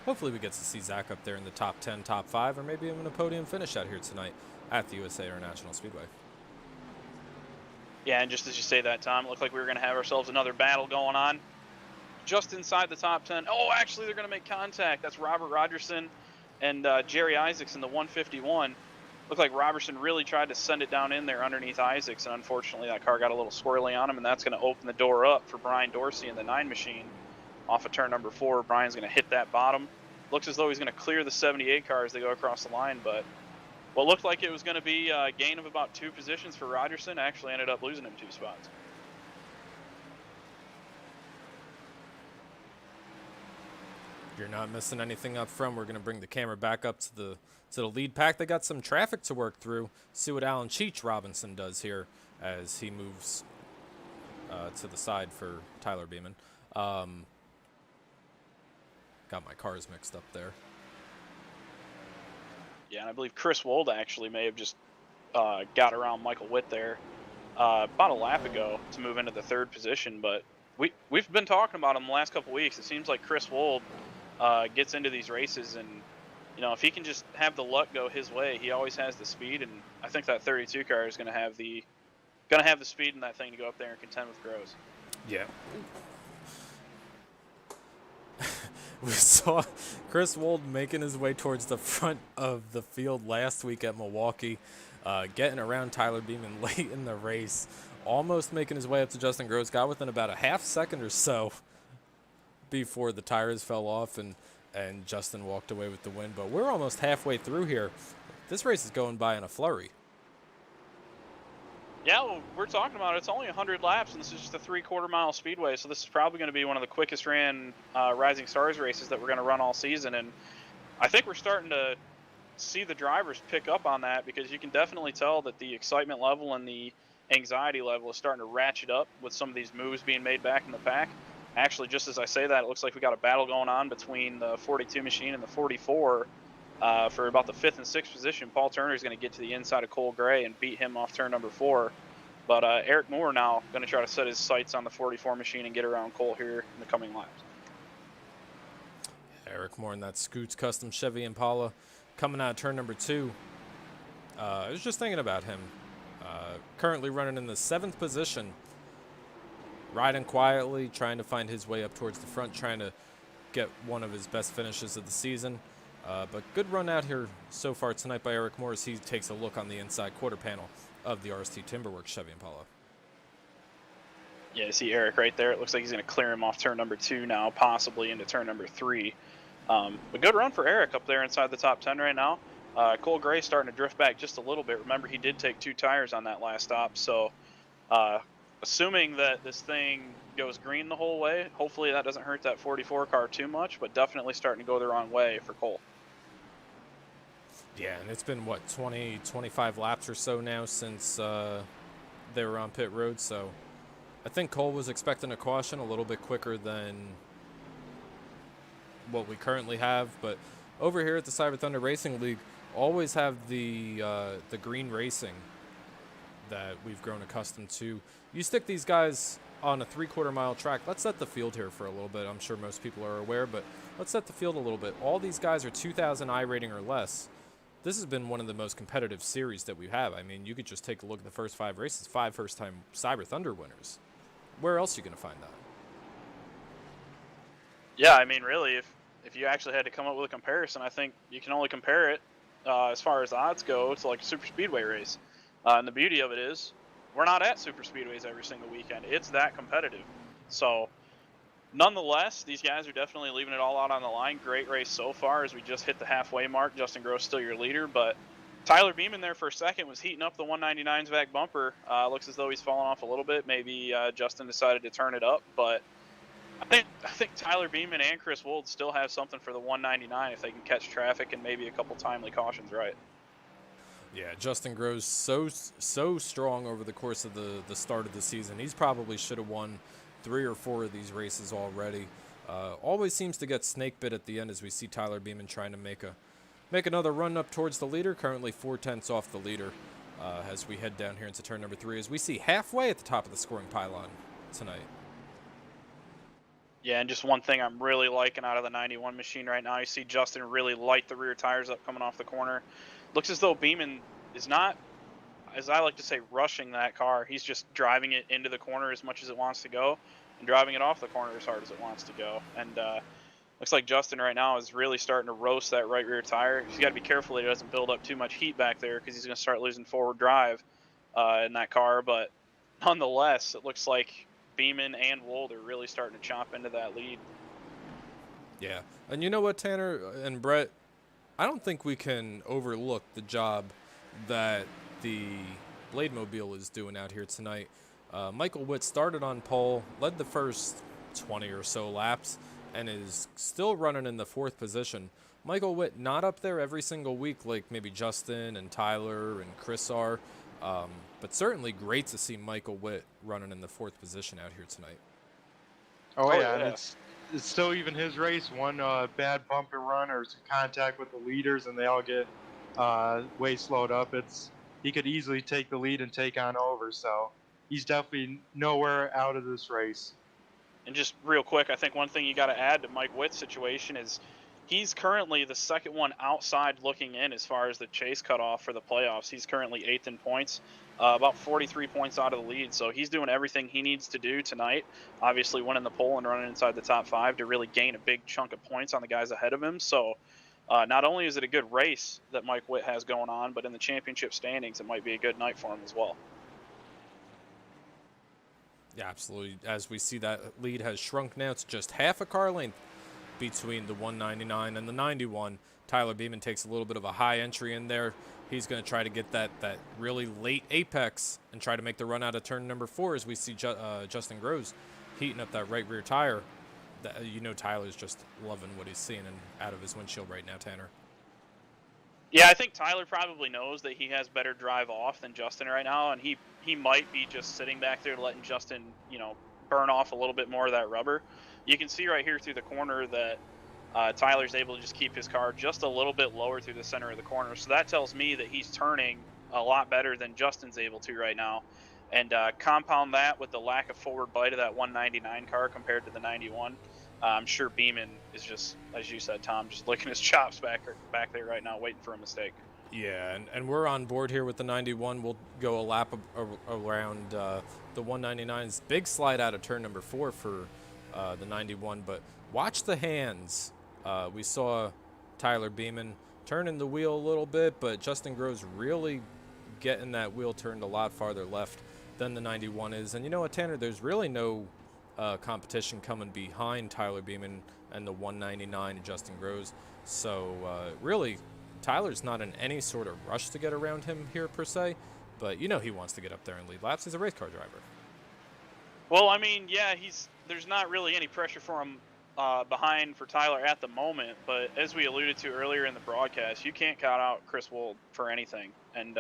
Hopefully we get to see Zach up there in the top 10, top 5, or maybe even a podium finish out here tonight at the USA International Speedway. Yeah, and just as you say that, Tom, it looked like we were going to have ourselves another battle going on just inside the top 10. Oh, actually, they're going to make contact. That's Robert Rogerson and Jerry Isaacs in the 151. Looked like Robertson really tried to send it down in there underneath Isaacs, and unfortunately that car got a little squirrely on him, and that's going to open the door up for Brian Dorsey in the 9 machine. Off of turn number 4, Brian's going to hit that bottom. Looks as though he's going to clear the 78 car as they go across the line, but what looked like it was going to be a gain of about 2 positions for Rogerson actually ended up losing him 2 spots. You're not missing anything up front. We're going to bring the camera back up to the lead pack. They got some traffic to work through. See what Alan Cheech Robinson does here as he moves to the side for Tyler Beeman. Got my cars mixed up there. Yeah, and I believe Chris Wold actually may have just got around Michael Witt there about a lap ago to move into the third position. But we've been talking about him the last couple weeks. It seems like Chris Wold gets into these races, and if he can just have the luck go his way, he always has the speed. And I think that 32 car is going to have the speed in that thing to go up there and contend with Groves. Yeah. We saw Chris Wold making his way towards the front of the field last week at Milwaukee, getting around Tyler Beeman late in the race, almost making his way up to Justin Groves, got within about a half second or so before the tires fell off and Justin walked away with the win. But we're almost halfway through here. This race is going by in a flurry. Yeah, well, we're talking about it's only 100 laps, and this is just a 3/4 mile speedway, so this is probably going to be one of the quickest ran Rising Stars races that we're going to run all season. And I think we're starting to see the drivers pick up on that, because you can definitely tell that the excitement level and the anxiety level is starting to ratchet up with some of these moves being made back in the pack. Actually, just as I say that, it looks like we got a battle going on between the 42 machine and the 44 for about the 5th and 6th position. Paul Turner is going to get to the inside of Cole Gray and beat him off turn number 4. But Eric Moore now going to try to set his sights on the 44 machine and get around Cole here in the coming laps. Eric Moore in that Scoots Custom Chevy Impala coming out of turn number 2. I was just thinking about him. Currently running in the 7th position, riding quietly, trying to find his way up towards the front, trying to get one of his best finishes of the season. But good run out here so far tonight by Eric Moore as he takes a look on the inside quarter panel of the RST Timberworks Chevy Impala. Yeah, you see Eric right there. It looks like he's going to clear him off turn number 2 now, possibly into turn number 3. But good run for Eric up there inside the top 10 right now. Cole Gray starting to drift back just a little bit. Remember, he did take 2 tires on that last stop. So assuming that this thing goes green the whole way, hopefully that doesn't hurt that 44 car too much, but definitely starting to go the wrong way for Cole. Yeah, and it's been, 20, 25 laps or so now since they were on pit road. So I think Cole was expecting a caution a little bit quicker than what we currently have. But over here at the Cyber Thunder Racing League, always have the green racing that we've grown accustomed to. You stick these guys on a 3/4 mile track. Let's set the field here for a little bit. I'm sure most people are aware, but let's set the field a little bit. All these guys are 2,000 I rating or less. This has been one of the most competitive series that we have. I mean, you could just take a look at the first 5 races, 5 first-time Cyber Thunder winners. Where else are you going to find that? Yeah, I mean, really, if you actually had to come up with a comparison, I think you can only compare it as far as odds go to like a super speedway race. And the beauty of it is we're not at super speedways every single weekend. It's that competitive. So nonetheless, these guys are definitely leaving it all out on the line. Great race so far as we just hit the halfway mark. Justin Groves still your leader, but Tyler Beeman there for a second was heating up the 199's back bumper. Looks as though he's fallen off a little bit. Maybe Justin decided to turn it up, but I think Tyler Beeman and Chris Wold still have something for the 199 if they can catch traffic and maybe a couple timely cautions right. Yeah, Justin Groves so strong over the course of the start of the season. He's probably should have won 3 or 4 of these races already. Always seems to get snake bit at the end as we see Tyler Beeman trying to make another run up towards the leader. Currently 4/10 off the leader as we head down here into turn number 3 as we see halfway at the top of the scoring pylon tonight. Yeah, and just one thing I'm really liking out of the 91 machine right now, you see Justin really light the rear tires up coming off the corner. Looks as though Beeman is not, as I like to say, rushing that car. He's just driving it into the corner as much as it wants to go and driving it off the corner as hard as it wants to go. And looks like Justin right now is really starting to roast that right rear tire. He's got to be careful that he doesn't build up too much heat back there because he's going to start losing forward drive in that car. But nonetheless, it looks like Beeman and Wold are really starting to chomp into that lead. Yeah, and you know what, Tanner and Brett? I don't think we can overlook the job that the Blademobile is doing out here tonight. Michael Witt started on pole, led the first 20 or so laps, and is still running in the 4th position. Michael Witt not up there every single week like maybe Justin and Tyler and Chris are, but certainly great to see Michael Witt running in the 4th position out here tonight. Oh yeah, yeah. and it's still even his race. One bad bump and run or some contact with the leaders, and they all get way slowed up, he could easily take the lead and take on over. So he's definitely nowhere out of this race. And just real quick, I think one thing you got to add to Mike Witt's situation is he's currently the second one outside looking in as far as the chase cutoff for the playoffs. He's currently 8th in points, about 43 points out of the lead. So he's doing everything he needs to do tonight. Obviously, winning the pole and running inside the top 5 to really gain a big chunk of points on the guys ahead of him. So not only is it a good race that Mike Witt has going on, but in the championship standings, it might be a good night for him as well. Yeah, absolutely. As we see, that lead has shrunk now to just half a car length between the 199 and the 91. Tyler Beeman takes a little bit of a high entry in there. He's going to try to get that really late apex and try to make the run out of turn number 4 as we see Justin Groves heating up that right rear tire. Tyler's just loving what he's seeing out of his windshield right now, Tanner. Yeah, I think Tyler probably knows that he has better drive off than Justin right now, and he might be just sitting back there letting Justin, burn off a little bit more of that rubber. You can see right here through the corner that Tyler's able to just keep his car just a little bit lower through the center of the corner. So that tells me that he's turning a lot better than Justin's able to right now. And compound that with the lack of forward bite of that 199 car compared to the 91. I'm sure Beeman is just, as you said, Tom, just licking his chops back there right now, waiting for a mistake. Yeah, and we're on board here with the 91. We'll go a lap around the 199's big slide out of turn number 4 for the 91. But watch the hands. We saw Tyler Beeman turning the wheel a little bit, but Justin Groves really getting that wheel turned a lot farther left than the 91 is. And you know what, Tanner? There's really no competition coming behind Tyler Beeman and the 199 and Justin Groves. So really, Tyler's not in any sort of rush to get around him here per se, but he wants to get up there and lead laps. He's a race car driver. Well, I mean, yeah, there's not really any pressure for him behind for Tyler at the moment, but as we alluded to earlier in the broadcast, you can't count out Chris Wold for anything. And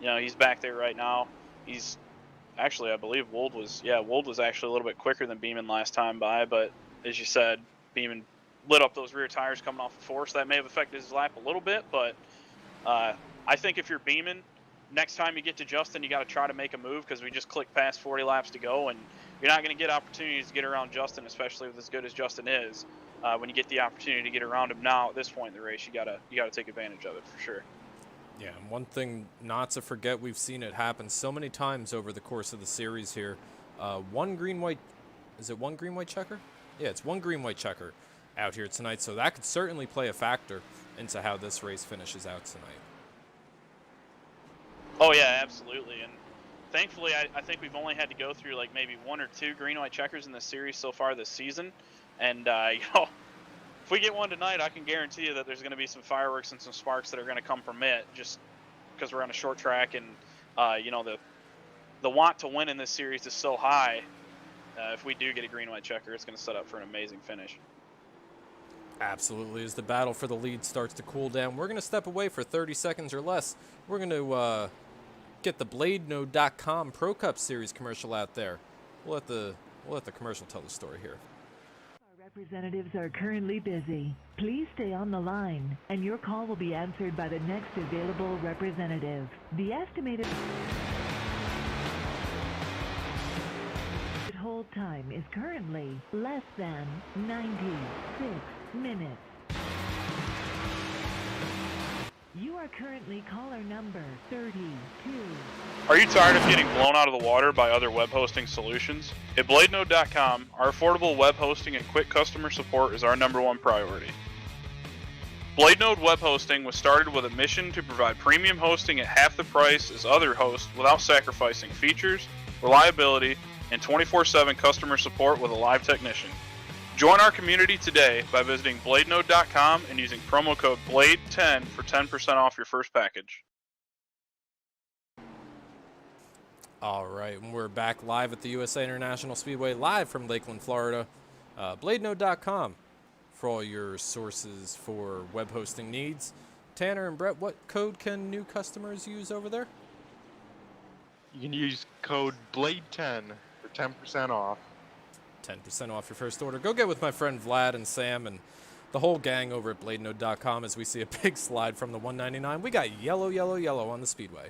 he's back there right now. He's actually, I believe Wold was actually a little bit quicker than Beeman last time by, but as you said, Beeman lit up those rear tires coming off the 4, so that may have affected his lap a little bit, but I think if you're Beeman, next time you get to Justin, you got to try to make a move because we just clicked past 40 laps to go, and you're not going to get opportunities to get around Justin, especially with as good as Justin is. When you get the opportunity to get around him now at this point in the race, you gotta take advantage of it for sure. Yeah, and one thing not to forget, we've seen it happen so many times over the course of the series here. One green-white checker? Yeah, it's one green-white checker out here tonight, so that could certainly play a factor into how this race finishes out tonight. Oh yeah, absolutely. And thankfully, I think we've only had to go through like maybe 1 or 2 green-white checkers in this series so far this season. And if we get one tonight, I can guarantee you that there's going to be some fireworks and some sparks that are going to come from it, just because we're on a short track and the want to win in this series is so high. If we do get a green-white checker, it's going to set up for an amazing finish. Absolutely. As the battle for the lead starts to cool down, we're going to step away for 30 seconds or less. We're going to get the BladeNode.com Pro Cup Series commercial out there. We'll let the commercial tell the story here. Our representatives are currently busy. Please stay on the line, and your call will be answered by the next available representative. The estimated hold time is currently less than 96 minutes. You are currently caller number 32. Are you tired of getting blown out of the water by other web hosting solutions? At BladeNode.com, our affordable web hosting and quick customer support is our #1 priority. BladeNode Web Hosting was started with a mission to provide premium hosting at half the price as other hosts without sacrificing features, reliability, and 24/7 customer support with a live technician. Join our community today by visiting BladeNode.com and using promo code BLADE10 for 10% off your first package. All right, and we're back live at the USA International Speedway, live from Lakeland, Florida. BladeNode.com for all your sources for web hosting needs. Tanner and Brett, what code can new customers use over there? You can use code BLADE10 for 10% off. 10% off your first order. Go get with my friend Vlad and Sam and the whole gang over at bladenode.com as we see a big slide from the 199. We got yellow, yellow, yellow on the speedway.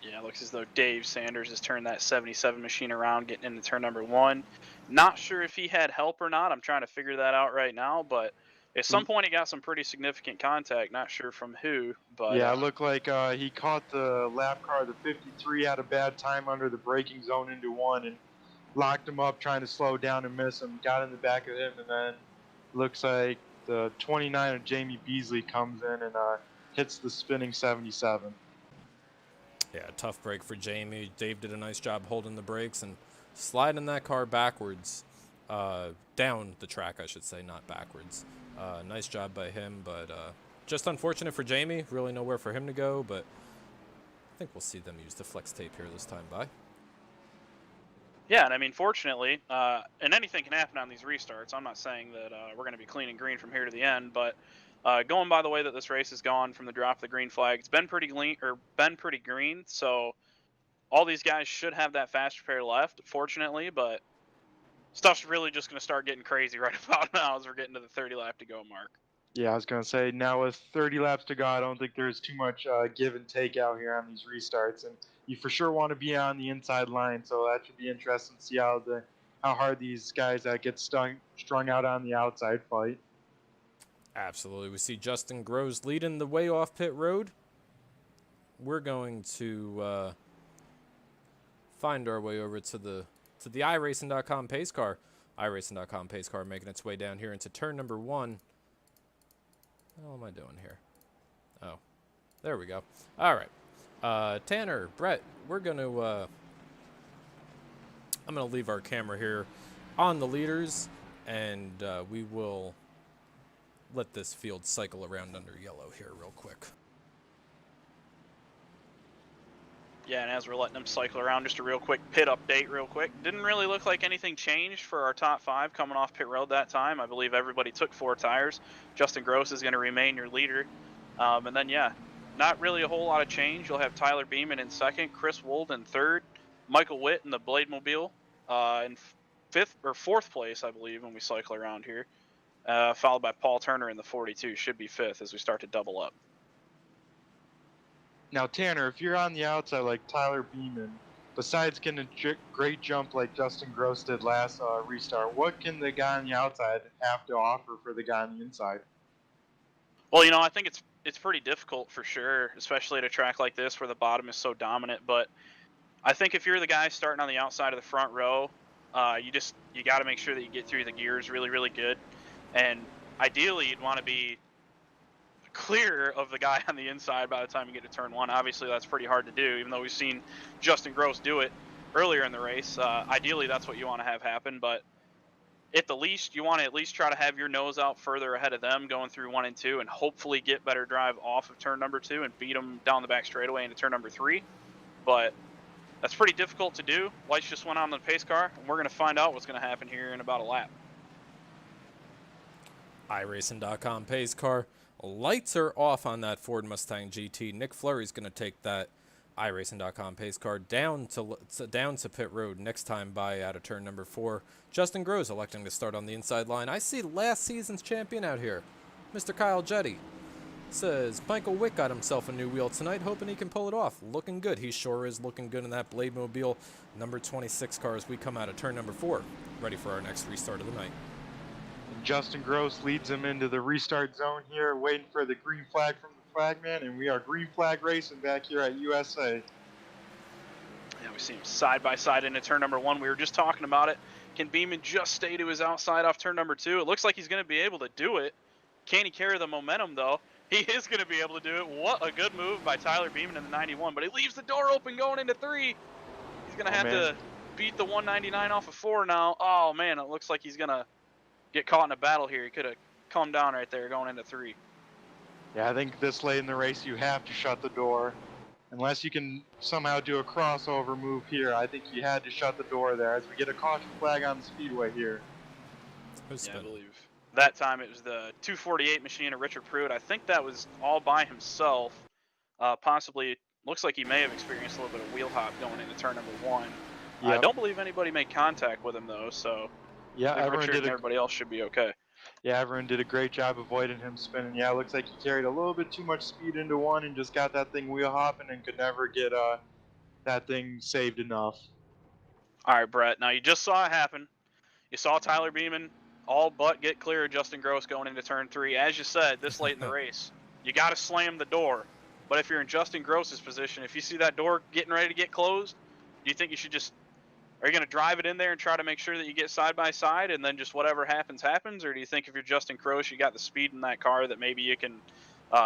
Yeah, it looks as though Dave Sanders has turned that 77 machine around, getting into turn number 1. Not sure if he had help or not. I'm trying to figure that out right now, but at some point he got some pretty significant contact. Not sure from who, but Yeah, it looked like he caught the lap car, the 53, at a bad time under the braking zone into 1 and locked him up, trying to slow down and miss him. Got in the back of him, and then looks like the 29 of Jamie Beasley comes in and hits the spinning 77. Yeah, tough break for Jamie. Dave did a nice job holding the brakes and sliding that car backwards, down the track, I should say, not backwards. Nice job by him, but just unfortunate for Jamie. Really nowhere for him to go, but I think we'll see them use the flex tape here this time by. yeah, and I mean, fortunately, and anything can happen on these restarts. I'm not saying that we're going to be clean and green from here to the end, but going by the way that this race has gone from the drop of the green flag, it's been pretty green. So all these guys should have that fast repair left, fortunately. But stuff's really just going to start getting crazy right about now as we're getting to the 30 lap to go mark. Yeah, I was going to say, now with 30 laps to go, I don't think there's too much give and take out here on these restarts. And you for sure want to be on the inside line, so that should be interesting to see how hard these guys get strung out on the outside fight. Absolutely. We see Justin Groves leading the way off pit road. We're going to find our way over to the iRacing.com pace car. iRacing.com pace car making its way down here into turn number 1. What am I doing here? Oh, there we go. All right. Tanner, Brett, we're going to... I'm going to leave our camera here on the leaders, and we will let this field cycle around under yellow here real quick. Yeah, and as we're letting them cycle around, just a real quick pit update real quick. Didn't really look like anything changed for our top 5 coming off pit road that time. I believe everybody took 4 tires. Justin Gross is going to remain your leader. And then, yeah, not really a whole lot of change. You'll have Tyler Beeman in 2nd, Chris Wold in 3rd, Michael Witt in the Blade Mobile in 5th or 4th place, I believe, when we cycle around here. Followed by Paul Turner in the 42, should be 5th as we start to double up. Now, Tanner, if you're on the outside like Tyler Beeman, besides getting a great jump like Justin Gross did last restart, what can the guy on the outside have to offer for the guy on the inside? Well, I think it's pretty difficult for sure, especially at a track like this where the bottom is so dominant. But I think if you're the guy starting on the outside of the front row, you got to make sure that you get through the gears really, really good. And ideally, you'd want to be clear of the guy on the inside by the time you get to turn 1. Obviously, that's pretty hard to do, even though we've seen Justin Gross do it earlier in the race. Ideally, that's what you want to have happen, but at the least, you want to at least try to have your nose out further ahead of them going through 1 and 2 and hopefully get better drive off of turn number 2 and beat them down the back straightaway into turn number 3. But that's pretty difficult to do. Lights just went on the pace car, and we're going to find out what's going to happen here in about a lap. iRacing.com pace car. Lights are off on that Ford Mustang GT. Nick Fleury's going to take that iRacing.com pace car down to pit road next time by out of turn number 4. Justin Groves electing to start on the inside line. I see last season's champion out here, Mr. Kyle Jetty. Says Michael Witt got himself a new wheel tonight, hoping he can pull it off. Looking good. He sure is looking good in that Blade Mobile number 26 car as we come out of turn number 4. Ready for our next restart of the night. Justin Gross leads him into the restart zone here, waiting for the green flag from the flagman, and we are green flag racing back here at USA. Yeah, we see him side by side into turn number 1. We were just talking about it. Can Beeman just stay to his outside off turn number 2? It looks like he's going to be able to do it. Can he carry the momentum, though? He is going to be able to do it. What a good move by Tyler Beeman in the 91, but he leaves the door open going into 3. He's going to have to beat the 199 off of 4 now. Oh, man, it looks like he's going to get caught in a battle here. He could have come down right there going into 3. Yeah, I think this late in the race you have to shut the door. Unless you can somehow do a crossover move here, I think you had to shut the door there as we get a caution flag on the speedway here. Yeah, I believe that time it was the 248 machine of Richard Pruitt. I think that was all by himself. Possibly, looks like he may have experienced a little bit of wheel hop going into turn number 1. Yep. I don't believe anybody made contact with him, though, so yeah, Richard and everybody else should be okay. Yeah, everyone did a great job avoiding him spinning. Yeah, it looks like he carried a little bit too much speed into one and just got that thing wheel hopping and could never get that thing saved enough. All right, Brett. Now you just saw it happen. You saw Tyler Beeman all but get clear of Justin Gross going into turn 3. As you said, this late in the race, you got to slam the door. But if you're in Justin Gross's position, if you see that door getting ready to get closed, do you think you should just, are you going to drive it in there and try to make sure that you get side by side and then just whatever happens, happens? Or do you think if you're Justin Gross, you got the speed in that car that maybe you can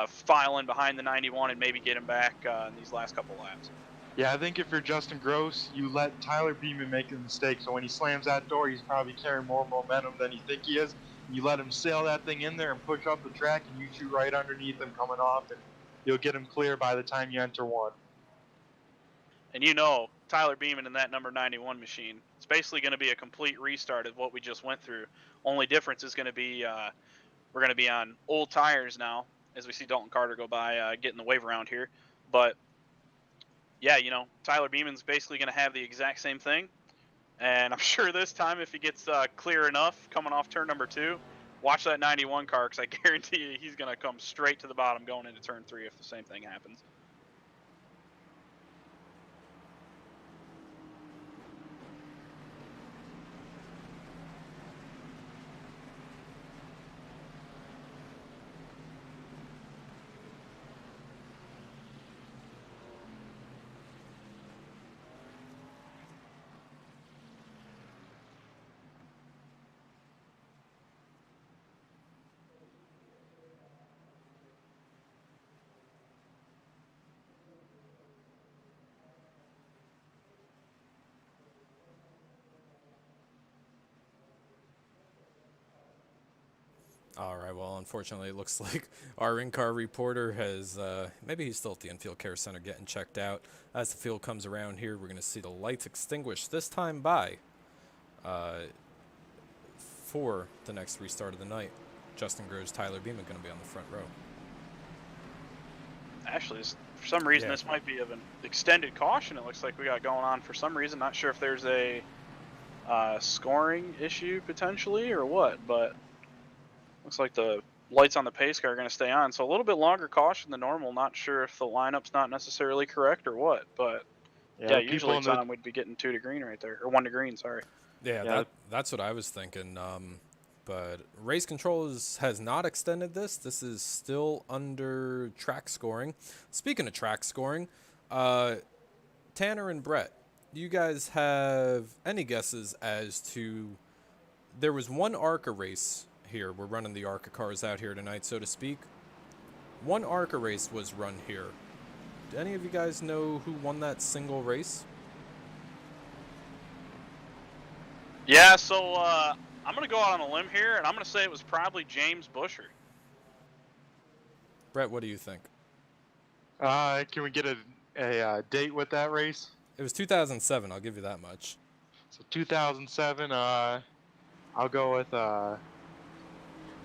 file in behind the 91 and maybe get him back in these last couple laps? Yeah, I think if you're Justin Gross, you let Tyler Beeman make the mistake. So when he slams that door, he's probably carrying more momentum than you think he is. You let him sail that thing in there and push up the track, and you shoot right underneath him coming off, and you'll get him clear by the time you enter one. And you know, Tyler Beeman in that number 91 machine, it's basically going to be a complete restart of what we just went through. Only difference is going to be we're going to be on old tires now, as we see Dalton Carter go by getting the wave around here. But yeah, you know, Tyler Beeman's basically going to have the exact same thing. And I'm sure this time, if he gets clear enough coming off turn number 2, watch that 91 car, because I guarantee you he's going to come straight to the bottom going into turn 3 if the same thing happens. All right, well, unfortunately, it looks like our in-car reporter has, maybe he's still at the infield care center getting checked out. As the field comes around here, we're going to see the lights extinguished, this time by, for the next restart of the night. Justin Groves, Tyler Beeman going to be on the front row. Actually, for some reason, this might be of an extended caution. It looks like we got going on for some reason. Not sure if there's a scoring issue potentially or what, but looks like the lights on the pace car are going to stay on. So a little bit longer caution than normal. Not sure if the lineup's not necessarily correct or what, but yeah usually time we'd be getting 2 to green right there, or 1 to green, sorry. Yeah, that's what I was thinking. But race control has not extended this. This is still under track scoring. Speaking of track scoring, Tanner and Brett, do you guys have any guesses as to, there was one ARCA race here. We're running the ARCA cars out here tonight, so to speak. One ARCA race was run here. Do any of you guys know who won that single race? Yeah, so I'm going to go out on a limb here, and I'm going to say it was probably James Busher. Brett, what do you think? Can we get a date with that race? It was 2007, I'll give you that much. So 2007, I'll go with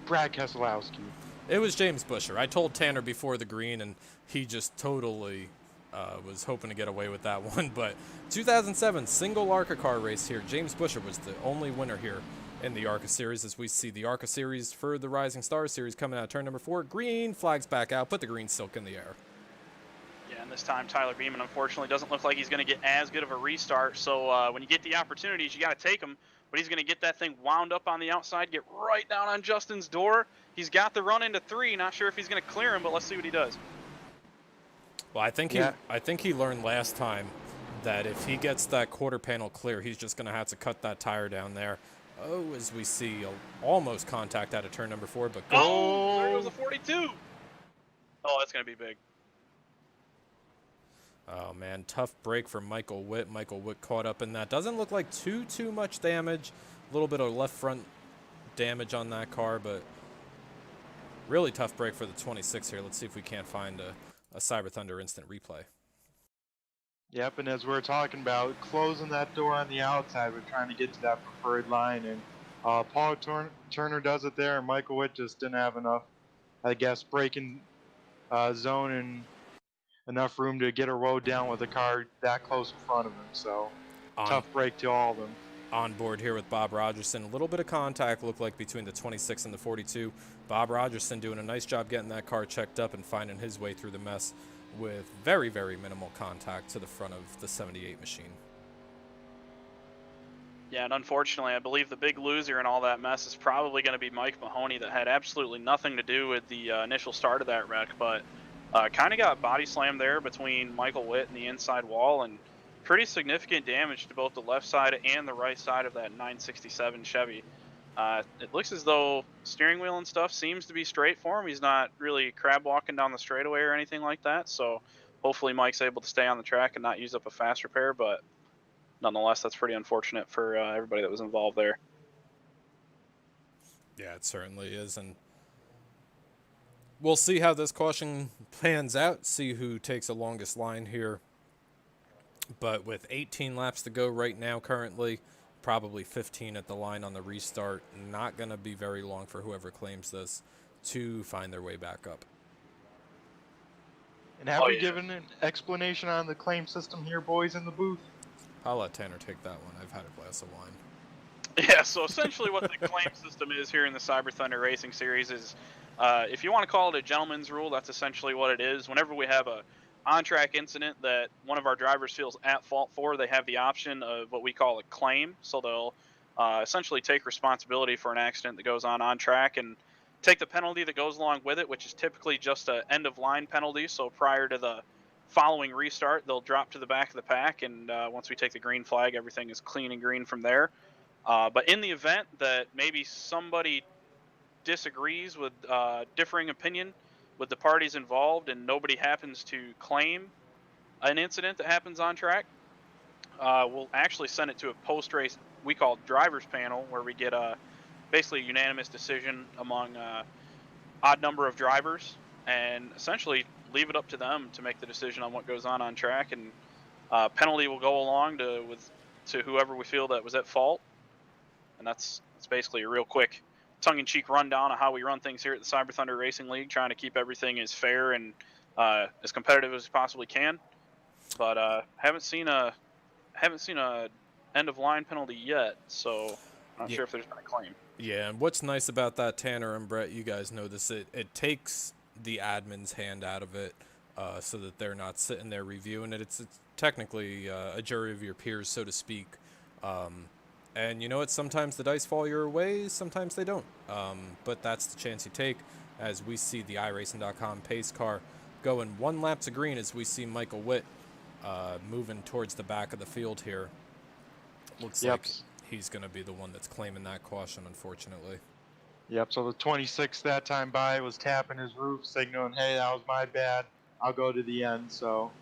Brad Keselowski. It was James Busher. I told Tanner before the green, and he just totally was hoping to get away with that one. But 2007 single ARCA car race here. James Busher was the only winner here in the ARCA series, as we see the ARCA series for the Rising Star series coming out of turn number 4. Green flags back out. Put the green silk in the air. Yeah, and this time Tyler Beeman unfortunately doesn't look like he's going to get as good of a restart. So when you get the opportunities, you got to take them. But he's going to get that thing wound up on the outside, get right down on Justin's door. He's got the run into 3. Not sure if he's going to clear him, but let's see what he does. Well, I think he learned last time that if he gets that quarter panel clear, he's just going to have to cut that tire down there. Oh, as we see almost contact out of turn number 4, but oh, there goes the 42. Oh, that's going to be big. Oh, man, tough break for Michael Witt. Michael Witt caught up in that. Doesn't look like too much damage. A little bit of left front damage on that car, but really tough break for the 26 here. Let's see if we can't find a Cyber Thunder instant replay. Yep, and as we're talking about closing that door on the outside, we're trying to get to that preferred line, and Paul Turner does it there, and Michael Witt just didn't have enough, I guess, braking zone and enough room to get a road down with a car that close in front of him. So tough break to all of them. on board here with Bob Rogerson. A little bit of contact looked like between the 26 and the 42. Bob Rogerson doing a nice job getting that car checked up and finding his way through the mess with very, very minimal contact to the front of the 78 machine. Yeah, and unfortunately, I believe the big loser in all that mess is probably going to be Mike Mahoney, that had absolutely nothing to do with the initial start of that wreck, but kind of got body slammed there between Michael Witt and the inside wall, and pretty significant damage to both the left side and the right side of that 967 Chevy. It looks as though steering wheel and stuff seems to be straight for him. He's not really crab walking down the straightaway or anything like that, so hopefully Mike's able to stay on the track and not use up a fast repair, but nonetheless, that's pretty unfortunate for everybody that was involved there. Yeah, it certainly is, and we'll see how this caution pans out, see who takes the longest line here. But with 18 laps to go right now currently, probably 15 at the line on the restart, not going to be very long for whoever claims this to find their way back up. And have we given an explanation on the claim system here, boys, in the booth? I'll let Tanner take that one. I've had a glass of wine. Yeah, so essentially what the claim system is here in the Cyber Thunder Racing Series is, if you want to call it a gentleman's rule, that's essentially what it is. Whenever we have a on-track incident that one of our drivers feels at fault for, they have the option of what we call a claim. So they'll essentially take responsibility for an accident that goes on track and take the penalty that goes along with it, which is typically just an end-of-line penalty. So prior to the following restart, they'll drop to the back of the pack, and once we take the green flag, everything is clean and green from there. But in the event that maybe somebody disagrees with differing opinion with the parties involved and nobody happens to claim an incident that happens on track, we'll actually send it to a post-race we call driver's panel, where we get basically a unanimous decision among odd number of drivers, and essentially leave it up to them to make the decision on what goes on track, and penalty will go along to whoever we feel that was at fault. And that's basically a real quick tongue-in-cheek rundown of how we run things here at the Cyber Thunder Racing League, trying to keep everything as fair and as competitive as we possibly can. But haven't seen a end-of-line penalty yet, so I'm not sure if there's been a claim. Yeah, and what's nice about that, Tanner and Brett, you guys know this, it takes the admin's hand out of it so that they're not sitting there reviewing it. It's technically a jury of your peers, so to speak. And you know what? Sometimes the dice fall your way, sometimes they don't. But that's the chance you take, as we see the iRacing.com pace car going 1 lap to green as we see Michael Witt moving towards the back of the field here. Looks like he's going to be the one that's claiming that caution, unfortunately. Yep, so the 26th that time by was tapping his roof, signaling, hey, that was my bad. I'll go to the end, so.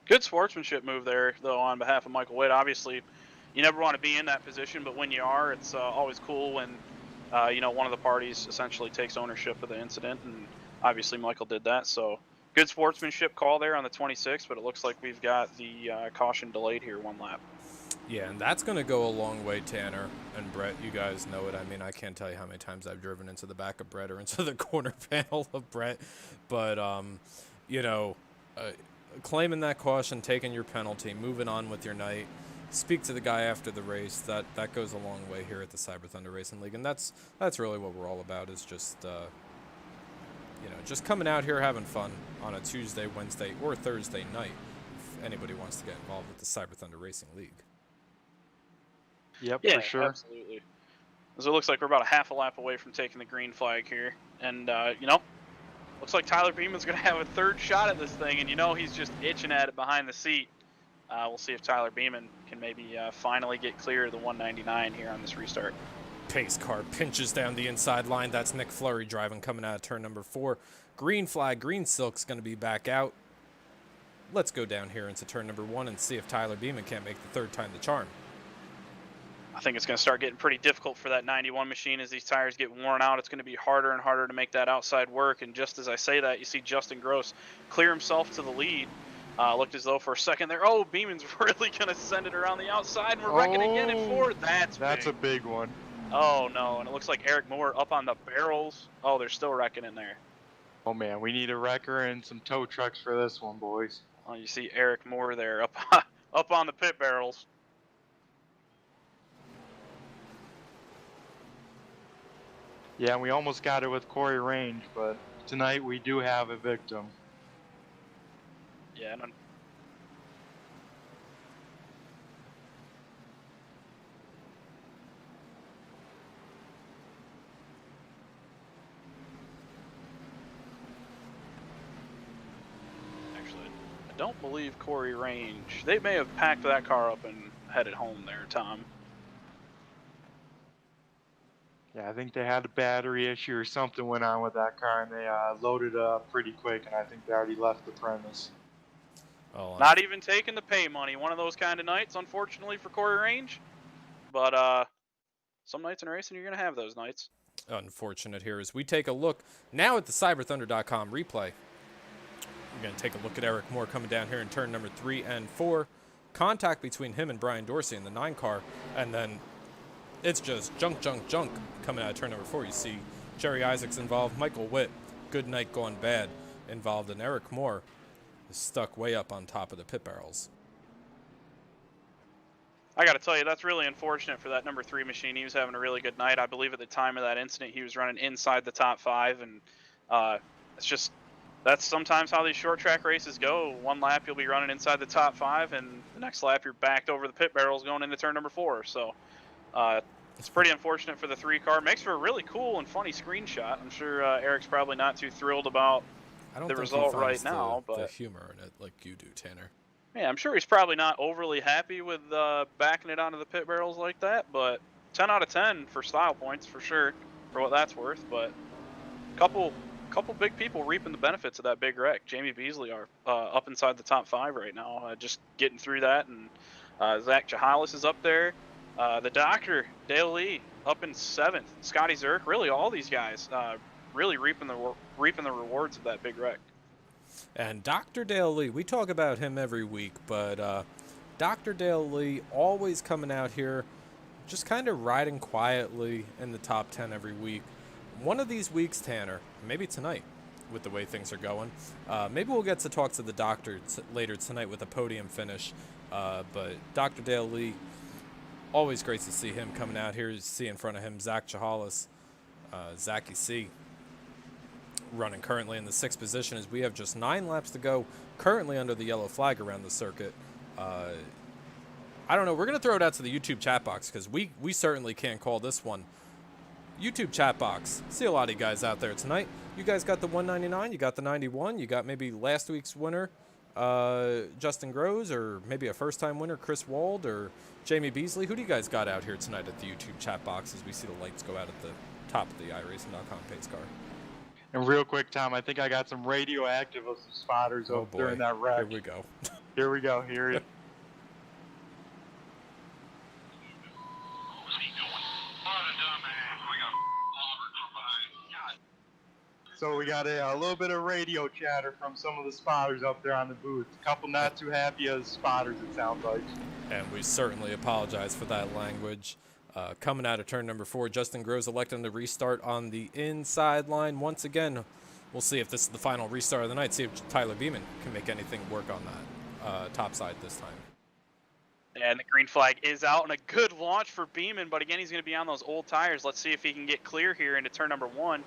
Good sportsmanship move there, though, on behalf of Michael Witt. Obviously, you never want to be in that position, but when you are, it's always cool when, one of the parties essentially takes ownership of the incident, and obviously Michael did that. So good sportsmanship call there on the 26th, but it looks like we've got the caution delayed here 1 lap. Yeah, and that's going to go a long way, Tanner and Brett. You guys know it. I mean, I can't tell you how many times I've driven into the back of Brett or into the corner panel of Brett. But, claiming that caution, taking your penalty, moving on with your night, speak to the guy after the race, that goes a long way here at the Cyber Thunder Racing League. And that's really what we're all about, is just, just coming out here having fun on a Tuesday, Wednesday, or Thursday night, if anybody wants to get involved with the Cyber Thunder Racing League. Yep, yeah, for sure. Absolutely. So it looks like we're about a half a lap away from taking the green flag here. And, looks like Tyler Beeman's going to have a third shot at this thing, and he's just itching at it behind the seat. We'll see if Tyler Beeman can maybe finally get clear of the 199 here on this restart. Pace car pinches down the inside line. That's Nick Fleury driving, coming out of turn number 4. Green flag, green silk's going to be back out. Let's go down here into turn number 1 and see if Tyler Beeman can't make the third time the charm. I think it's going to start getting pretty difficult for that 91 machine as these tires get worn out. It's going to be harder and harder to make that outside work. And just as I say that, you see Justin Gross clear himself to the lead. Looked as though for a second there, Beeman's really going to send it around the outside, and we're wrecking again in 4. That's a big one. Oh, no, and it looks like Eric Moore up on the barrels. Oh, they're still wrecking in there. Oh, man, we need a wrecker and some tow trucks for this one, boys. Oh, you see Eric Moore there up on the pit barrels. Yeah, we almost got it with Corey Range, but tonight we do have a victim. Yeah, actually, I don't believe Corey Range. They may have packed that car up and headed home there, Tom. Yeah, I think they had a battery issue or something went on with that car, and they loaded up pretty quick, and I think they already left the premise. Oh, Not even taking the pay money. One of those kind of nights, unfortunately, for Corey Range. But some nights in racing, you're going to have those nights. unfortunate here as we take a look now at the cyberthunder.com replay. We're going to take a look at Eric Moore coming down here in turn number 3 and 4. Contact between him and Brian Dorsey in the 9 car, and then it's just junk coming out of turn number 4. You see Jerry Isaacs involved, Michael Witt, good night gone bad, involved, and Eric Moore is stuck way up on top of the pit barrels. I got to tell you, that's really unfortunate for that number 3 machine. He was having a really good night. I believe at the time of that incident, he was running inside the top 5, and that's sometimes how these short track races go. One lap, you'll be running inside the top 5, and the next lap, you're backed over the pit barrels going into turn number 4. So it's pretty unfortunate for the 3 car. Makes for a really cool and funny screenshot. I'm sure Eric's probably not too thrilled about the result right now, but the humor in it like you do, Tanner. Yeah, I'm sure he's probably not overly happy with backing it onto the pit barrels like that, but 10 out of 10 for style points for sure, for what that's worth. But couple big people reaping the benefits of that big wreck. Jamie Beasley are up inside the top 5 right now, just getting through that, and Zach Jahalis is up there. The Doctor, Dale Lee, up in 7th. Scotty Zerk, really all these guys really reaping the rewards of that big wreck. And Dr. Dale Lee, we talk about him every week, but Dr. Dale Lee always coming out here, just kind of riding quietly in the top 10 every week. One of these weeks, Tanner, maybe tonight, with the way things are going, maybe we'll get to talk to the doctor later tonight with a podium finish. But Dr. Dale Lee, always great to see him coming out here. You see in front of him Zach Chahalis, Zachy C, running currently in the 6th position as we have just 9 laps to go, currently under the yellow flag around the circuit. I don't know. We're going to throw it out to the YouTube chat box because we certainly can't call this one. YouTube chat box. See a lot of you guys out there tonight. You guys got the 199. You got the 91. You got maybe last week's winner, Justin Groves, or maybe a first-time winner, Chris Wald, or Jamie Beasley. Who do you guys got out here tonight at the YouTube chat box as we see the lights go out at the top of the iRacing.com pace car? And real quick, Tom, I think I got some radioactive of some spotters up during that wreck. Here we go. Here we go. Here it. So we got a little bit of radio chatter from some of the spotters up there on the booth. A couple not too happy as spotters, it sounds like. And we certainly apologize for that language. Coming out of turn number 4, Justin Groves electing to restart on the inside line. Once again, we'll see if this is the final restart of the night, see if Tyler Beeman can make anything work on that top side this time. And the green flag is out, and a good launch for Beeman, but again, he's going to be on those old tires. Let's see if he can get clear here into turn number 1.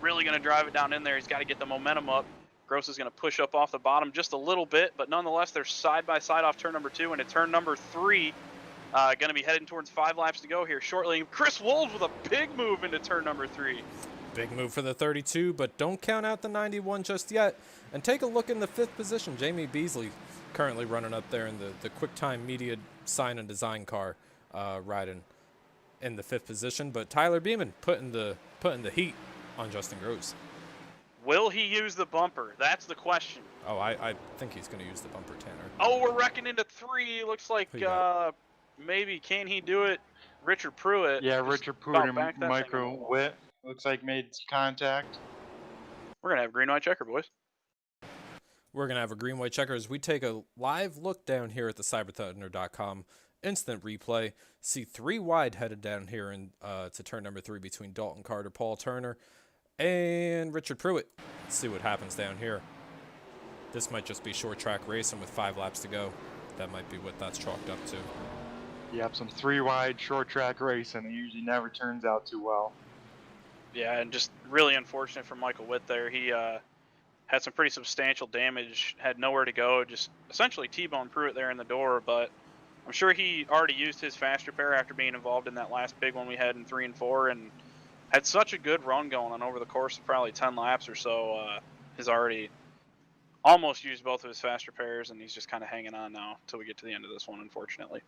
Really going to drive it down in there. He's got to get the momentum up. Gross is going to push up off the bottom just a little bit, but nonetheless, they're side-by-side off turn number 2 into turn number 3. Going to be heading towards 5 laps to go here shortly. Chris Wolves with a big move into turn number 3. Big move for the 32, but don't count out the 91 just yet. And take a look in the 5th position. Jamie Beasley currently running up there in the QuickTime Media sign and design car, riding in the 5th position. But Tyler Beeman putting the heat on Justin Groves. Will he use the bumper? That's the question. Oh, I think he's going to use the bumper, Tanner. Oh, we're wrecking into 3. Looks like maybe can he do it? Richard Pruitt. Yeah, Richard Pruitt and Micro Witt looks like made contact. We're going to have green-white checker, boys. We're going to have a green-white checker as we take a live look down here at the cyberthunder.com instant replay. See 3 wide headed down here to turn number 3 between Dalton Carter, Paul Turner, and Richard Pruitt. Let's see what happens down here. This might just be short track racing with 5 laps to go. That might be what that's chalked up to. Yep, some 3 wide short track racing. It usually never turns out too well. Yeah, and just really unfortunate for Michael Witt there. He had some pretty substantial damage, had nowhere to go, just essentially T-boned Pruitt there in the door, but I'm sure he already used his fast repair after being involved in that last big one we had in 3 and 4, and had such a good run going on over the course of probably 10 laps or so. Has already almost used both of his fast repairs, and he's just kind of hanging on now until we get to the end of this one, unfortunately.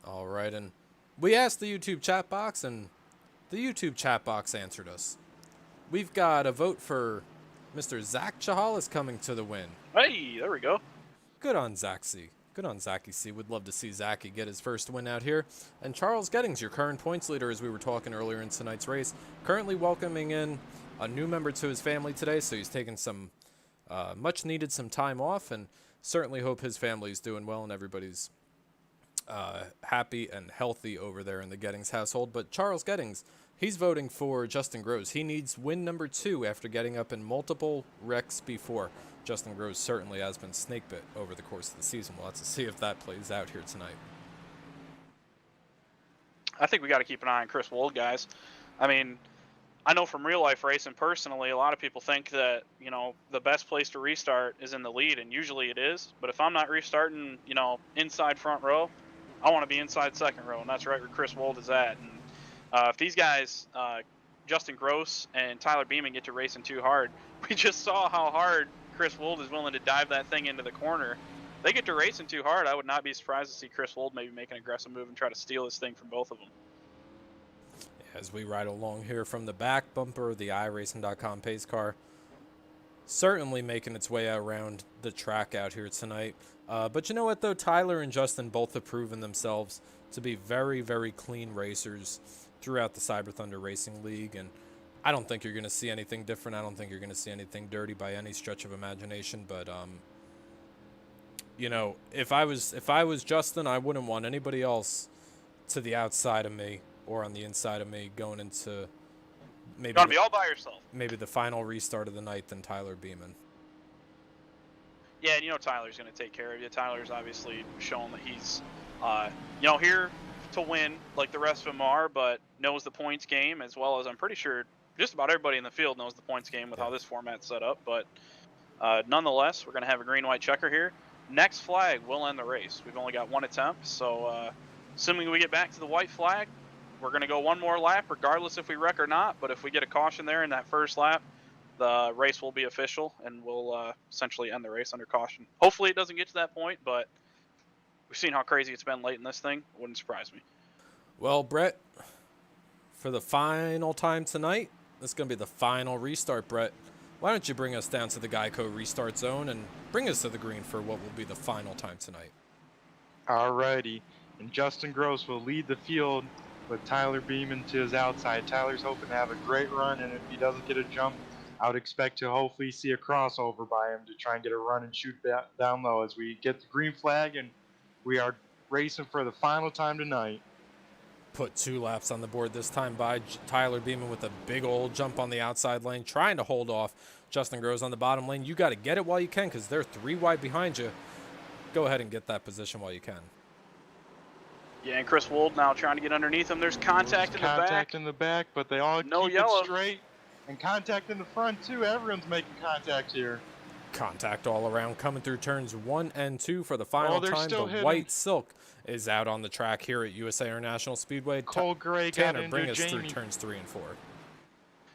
All right, and we asked the YouTube chat box, and the YouTube chat box answered us. We've got a vote for Mr. Zach Chahal is coming to the win. Hey, there we go. Good on Zach C. Good on Zachy C. Would love to see Zachy get his first win out here. And Charles Gettings, your current points leader, as we were talking earlier in tonight's race, currently welcoming in a new member to his family today, so he's taking some much needed some time off, and certainly hope his family's doing well and everybody's happy and healthy over there in the Gettings household. But Charles Gettings, he's voting for Justin Groves. He needs win number 2 after getting up in multiple wrecks before. Justin Groves certainly has been snake bit over the course of the season. We'll have to see if that plays out here tonight. I think we got to keep an eye on Chris Wold, guys. I mean, I know from real life racing personally, a lot of people think that, you know, the best place to restart is in the lead, and usually it is. But if I'm not restarting, you know, inside front row, I want to be inside second row, and that's right where Chris Wold is at. And if these guys, Justin Gross and Tyler Beeman, get to racing too hard, we just saw how hard Chris Wold is willing to dive that thing into the corner. They get to racing too hard, I would not be surprised to see Chris Wold maybe make an aggressive move and try to steal this thing from both of them. As we ride along here from the back bumper of the iRacing.com pace car, certainly making its way around the track out here tonight. But you know what, though? Tyler and Justin both have proven themselves to be very, very clean racers throughout the Cyber Thunder Racing League, and I don't think you're going to see anything different. I don't think you're going to see anything dirty by any stretch of imagination. But you know, if I was Justin, I wouldn't want anybody else to the outside of me or on the inside of me going into maybe You're gonna be all by yourself. Maybe the final restart of the night than Tyler Beeman. Yeah, and you know Tyler's going to take care of you. Tyler's obviously shown that he's, you know, here to win like the rest of them are, but knows the points game as well as I'm pretty sure just about everybody in the field knows the points game with how this format's set up. But nonetheless, we're going to have a green-white checker here. Next flag will end the race. We've only got one attempt, so assuming we get back to the white flag, we're going to go one more lap regardless if we wreck or not. But if we get a caution there in that first lap, the race will be official, and we'll essentially end the race under caution. Hopefully it doesn't get to that point, but we've seen how crazy it's been late in this thing. Wouldn't surprise me. Well, Brett, for the final time tonight, this is going to be the final restart, Brett. Why don't you bring us down to the Geico restart zone and bring us to the green for what will be the final time tonight? Alrighty. And Justin Gross will lead the field with Tyler Beeman to his outside. Tyler's hoping to have a great run, and if he doesn't get a jump, I would expect to hopefully see a crossover by him to try and get a run and shoot down low as we get the green flag, and we are racing for the final time tonight. Put 2 laps on the board this time by Tyler Beeman with a big old jump on the outside lane, trying to hold off Justin Groves on the bottom lane. You got to get it while you can because they're 3 wide behind you. Go ahead and get that position while you can. Yeah, and Chris Wold now trying to get underneath him. There's contact in the back. Contact in the back, but they all No keep yellow. it straight. And contact in the front, too. Everyone's making contact here. Contact all around, coming through turns 1 and 2 for the final time. The hitting. White Silk is out on the track here at USA International Speedway. Cole Gray got Tanner, into bring us Jamie. through turns 3 and 4.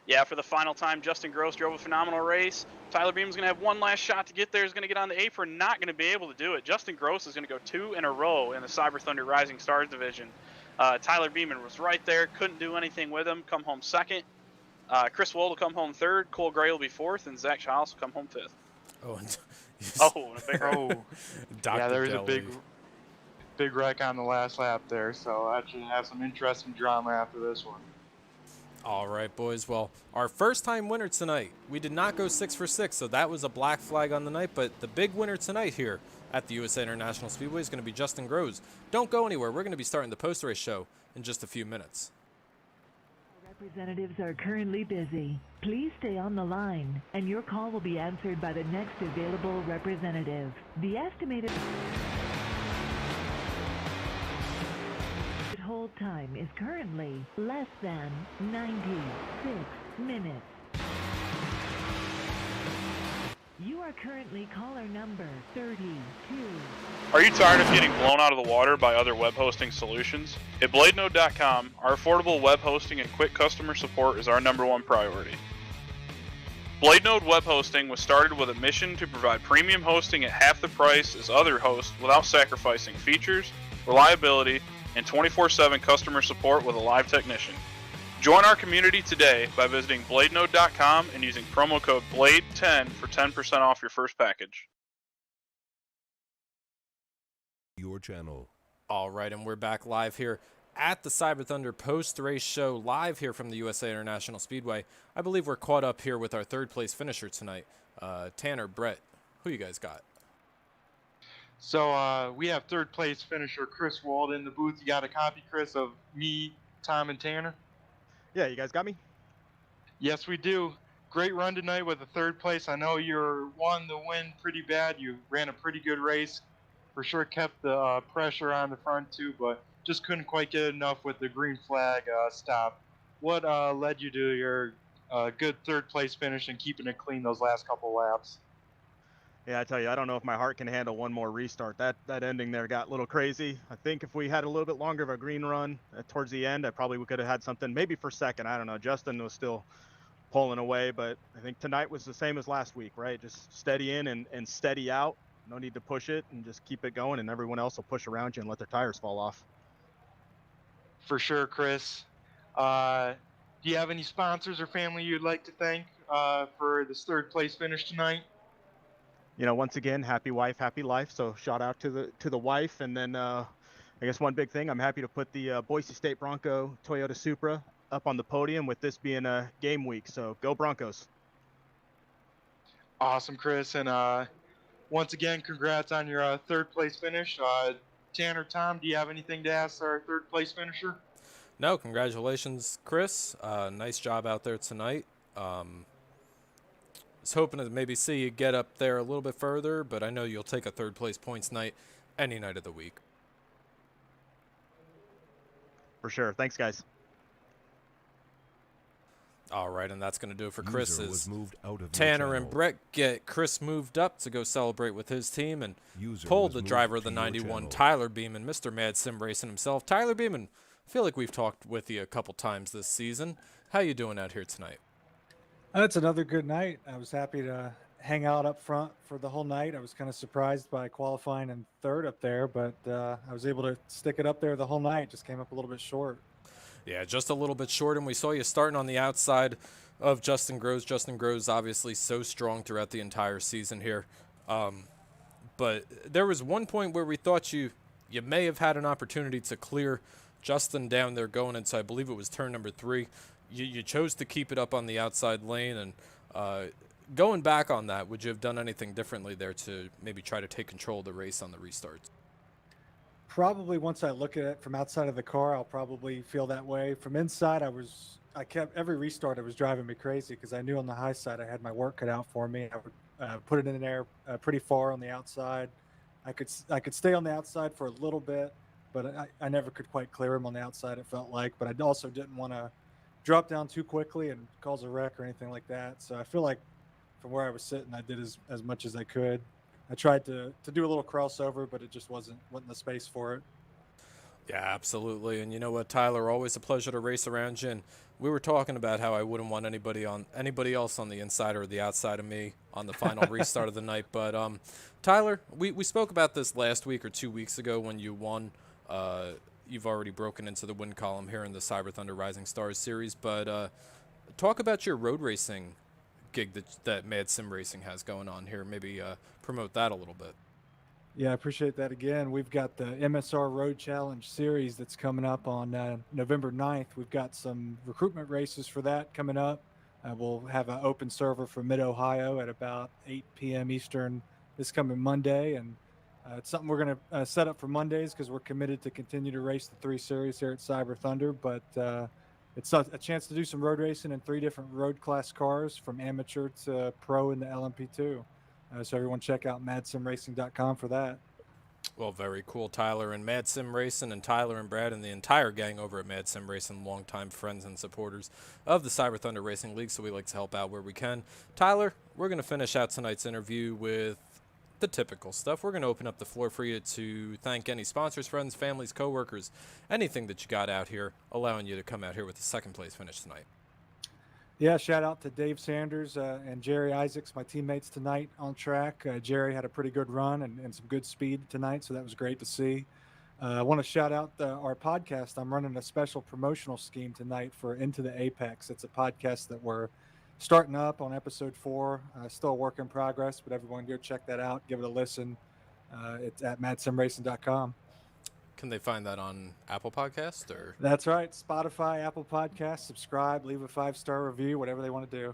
Yeah, for the final time, Justin Gross drove a phenomenal race. Tyler Beeman's going to have one last shot to get there. He's going to get on the apron, not going to be able to do it. Justin Gross is going to go 2 in a row in the Cyber Thunder Rising Stars division. Tyler Beeman was right there, couldn't do anything with him, come home second. Chris Wold will come home third, Cole Gray will be fourth, and Zach Childs will come home fifth. Oh, and Oh, and a big Yeah, there was a Deli. big wreck on the last lap there, so that should have some interesting drama after this one. All right, boys. Well, our first time winner tonight, we did not go 6 for 6, so that was a black flag on the night. But the big winner tonight here at the USA International Speedway is going to be Justin Groves. Don't go anywhere. We're going to be starting the post-race show in just a few minutes. Representatives are currently busy. Please stay on the line, and your call will be answered by the next available representative. The estimated hold time is currently less than 96 minutes. You are currently caller number 32. Are you tired of getting blown out of the water by other web hosting solutions? At BladeNode.com, our affordable web hosting and quick customer support is our #1 priority. BladeNode Web Hosting was started with a mission to provide premium hosting at half the price as other hosts without sacrificing features, reliability, and 24/7 customer support with a live technician. Join our community today by visiting BladeNode.com and using promo code BLADE10 for 10% off your first package. Your channel. All right, and we're back live here at the Cyber Thunder post-race show, live here from the USA International Speedway. I believe we're caught up here with our third place finisher tonight. Tanner, Brett, who you guys got? So we have third place finisher Chris Wald in the booth. You got a copy, Chris, of me, Tom, and Tanner? Yeah, you guys got me? Yes, we do. Great run tonight with the third place. I know you're wanting to win pretty bad. You ran a pretty good race. For sure kept the pressure on the front too, but just couldn't quite get enough with the green flag stop. What led you to your good third place finish and keeping it clean those last couple laps? Yeah, I tell you, I don't know if my heart can handle one more restart. That ending there got a little crazy. I think if we had a little bit longer of a green run towards the end, I probably could have had something, maybe for second. I don't know. Justin was still pulling away, but I think tonight was the same as last week, right? Just steady in and steady out. No need to push it and just keep it going, and everyone else will push around you and let their tires fall off. For sure, Chris. Do you have any sponsors or family you'd like to thank for this third place finish tonight? You know, once again, happy wife, happy life. So shout out to the wife, and then I guess one big thing, I'm happy to put the Boise State Bronco Toyota Supra up on the podium with this being a game week. So go Broncos! Awesome, Chris, and once again, congrats on your third place finish. Tanner, Tom, do you have anything to ask our third place finisher? No, congratulations, Chris. Nice job out there tonight. Was hoping to maybe see you get up there a little bit further, but I know you'll take a third place points night any night of the week. For sure. Thanks, guys. All right, and that's going to do it for Chris. Was moved out of Tanner and Brett get Chris moved up to go celebrate with his team and pulled the driver of the 91, Tyler Beeman, Mr. Mad Sim Racing himself. Tyler Beeman, I feel like we've talked with you a couple times this season. How you doing out here tonight? It's another good night. I was happy to hang out up front for the whole night. I was kind of surprised by qualifying in third up there, but I was able to stick it up there the whole night. Just came up a little bit short. Yeah, just a little bit short, and we saw you starting on the outside of Justin Groves. Justin Groves obviously so strong throughout the entire season here. But there was one point where we thought you may have had an opportunity to clear Justin down there going into, I believe it was turn number 3. You chose to keep it up on the outside lane, and going back on that, would you have done anything differently there to maybe try to take control of the race on the restarts? Probably once I look at it from outside of the car, I'll probably feel that way. From inside, I kept every restart. It was driving me crazy because I knew on the high side I had my work cut out for me. I would put it in there pretty far on the outside. I could stay on the outside for a little bit, but I never could quite clear him on the outside. It felt like, but I also didn't want to drop down too quickly and cause a wreck or anything like that. So I feel like from where I was sitting, I did as much as I could. I tried to do a little crossover, but it just wasn't the space for it. Yeah, absolutely. And you know what, Tyler, always a pleasure to race around you. And we were talking about how I wouldn't want anybody else on the inside or the outside of me on the final restart of the night. But Tyler, we spoke about this last week or 2 weeks ago when you won. You've already broken into the win column here in the Cyber Thunder Rising Stars series. But talk about your road racing gig that Mad Sim Racing has going on here. Maybe promote that a little bit. Yeah, I appreciate that again. We've got the MSR Road Challenge series that's coming up on November 9th. We've got some recruitment races for that coming up. We'll have an open server for Mid-Ohio at about 8 p.m. Eastern this coming Monday. And it's something we're going to set up for Mondays because we're committed to continue to race the 3 series here at Cyber Thunder. But it's a chance to do some road racing in 3 different road class cars from amateur to pro in the LMP2. So everyone check out madsimracing.com for that. Well, very cool, Tyler and Mad Sim Racing, and Tyler and Brad and the entire gang over at Mad Sim Racing, longtime friends and supporters of the Cyber Thunder Racing League, so we like to help out where we can. Tyler, we're going to finish out tonight's interview with the typical stuff. We're going to open up the floor for you to thank any sponsors, friends, families, coworkers, anything that you got out here, allowing you to come out here with a second place finish tonight. Yeah, shout out to Dave Sanders and Jerry Isaacs, my teammates tonight on track. Jerry had a pretty good run and some good speed tonight, so that was great to see. I want to shout out our podcast. I'm running a special promotional scheme tonight for Into the Apex. It's a podcast that we're starting up on episode 4. Still a work in progress, but everyone go check that out. Give it a listen. It's at madsimracing.com. Can they find that on Apple Podcast or? That's right. Spotify, Apple Podcasts. Subscribe, leave a 5-star review, whatever they want to do.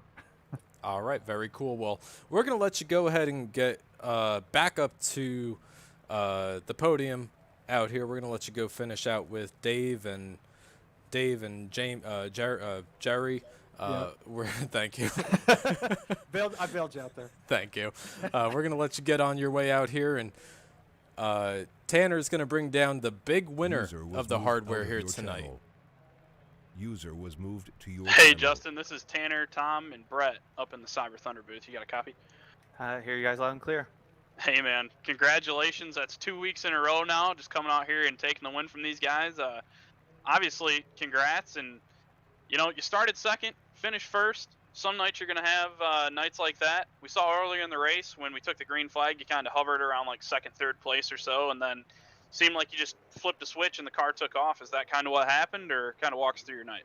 All right, very cool. Well, we're going to let you go ahead and get back up to the podium out here. We're going to let you go finish out with Dave and James, Jerry. Thank you. I bailed you out there. Thank you. We're going to let you get on your way out here, and Tanner's going to bring down the big winner of the hardware here tonight. Channel. User was moved to your Hey, channel. Justin, this is Tanner, Tom, and Brett up in the Cyber Thunder booth. You got a copy? Hear you guys loud and clear. Hey, man, congratulations. That's 2 weeks in a row now, just coming out here and taking the win from these guys. Obviously, congrats. And, you know, you started second, finished first. Some nights you're going to have nights like that. We saw earlier in the race when we took the green flag, you kind of hovered around like second, third place or so, and then seemed like you just flipped a switch and the car took off. Is that kind of what happened, or kind of walks through your night?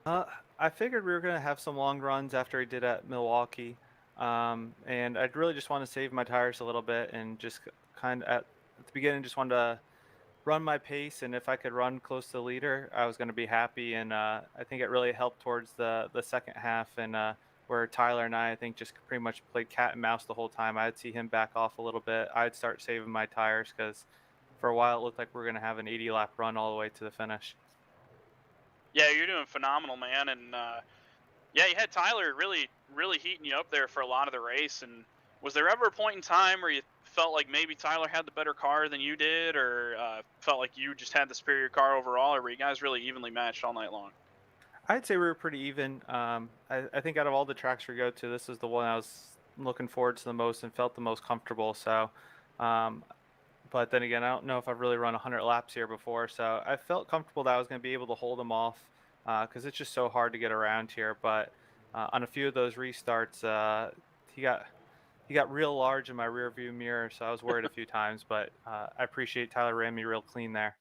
I figured we were going to have some long runs after we did at Milwaukee. And I'd really just want to save my tires a little bit and just kind of at the beginning just wanted to run my pace, and if I could run close to the leader, I was going to be happy. And I think it really helped towards the second half, and where Tyler and I think just pretty much played cat and mouse the whole time. I'd see him back off a little bit. I'd start saving my tires because for a while it looked like we were going to have an 80-lap run all the way to the finish. Yeah, you're doing phenomenal, man. And yeah, you had Tyler really heating you up there for a lot of the race. And was there ever a point in time where you felt like maybe Tyler had the better car than you did, or felt like you just had the superior car overall, or were you guys really evenly matched all night long? I'd say we were pretty even. I think out of all the tracks we go to, this is the one I was looking forward to the most and felt the most comfortable. So, but then again, I don't know if I've really run 100 laps here before, so I felt comfortable that I was going to be able to hold them off because it's just so hard to get around here. But on a few of those restarts, he got real large in my rear view mirror, so I was worried a few times, but I appreciate Tyler ran me real clean there.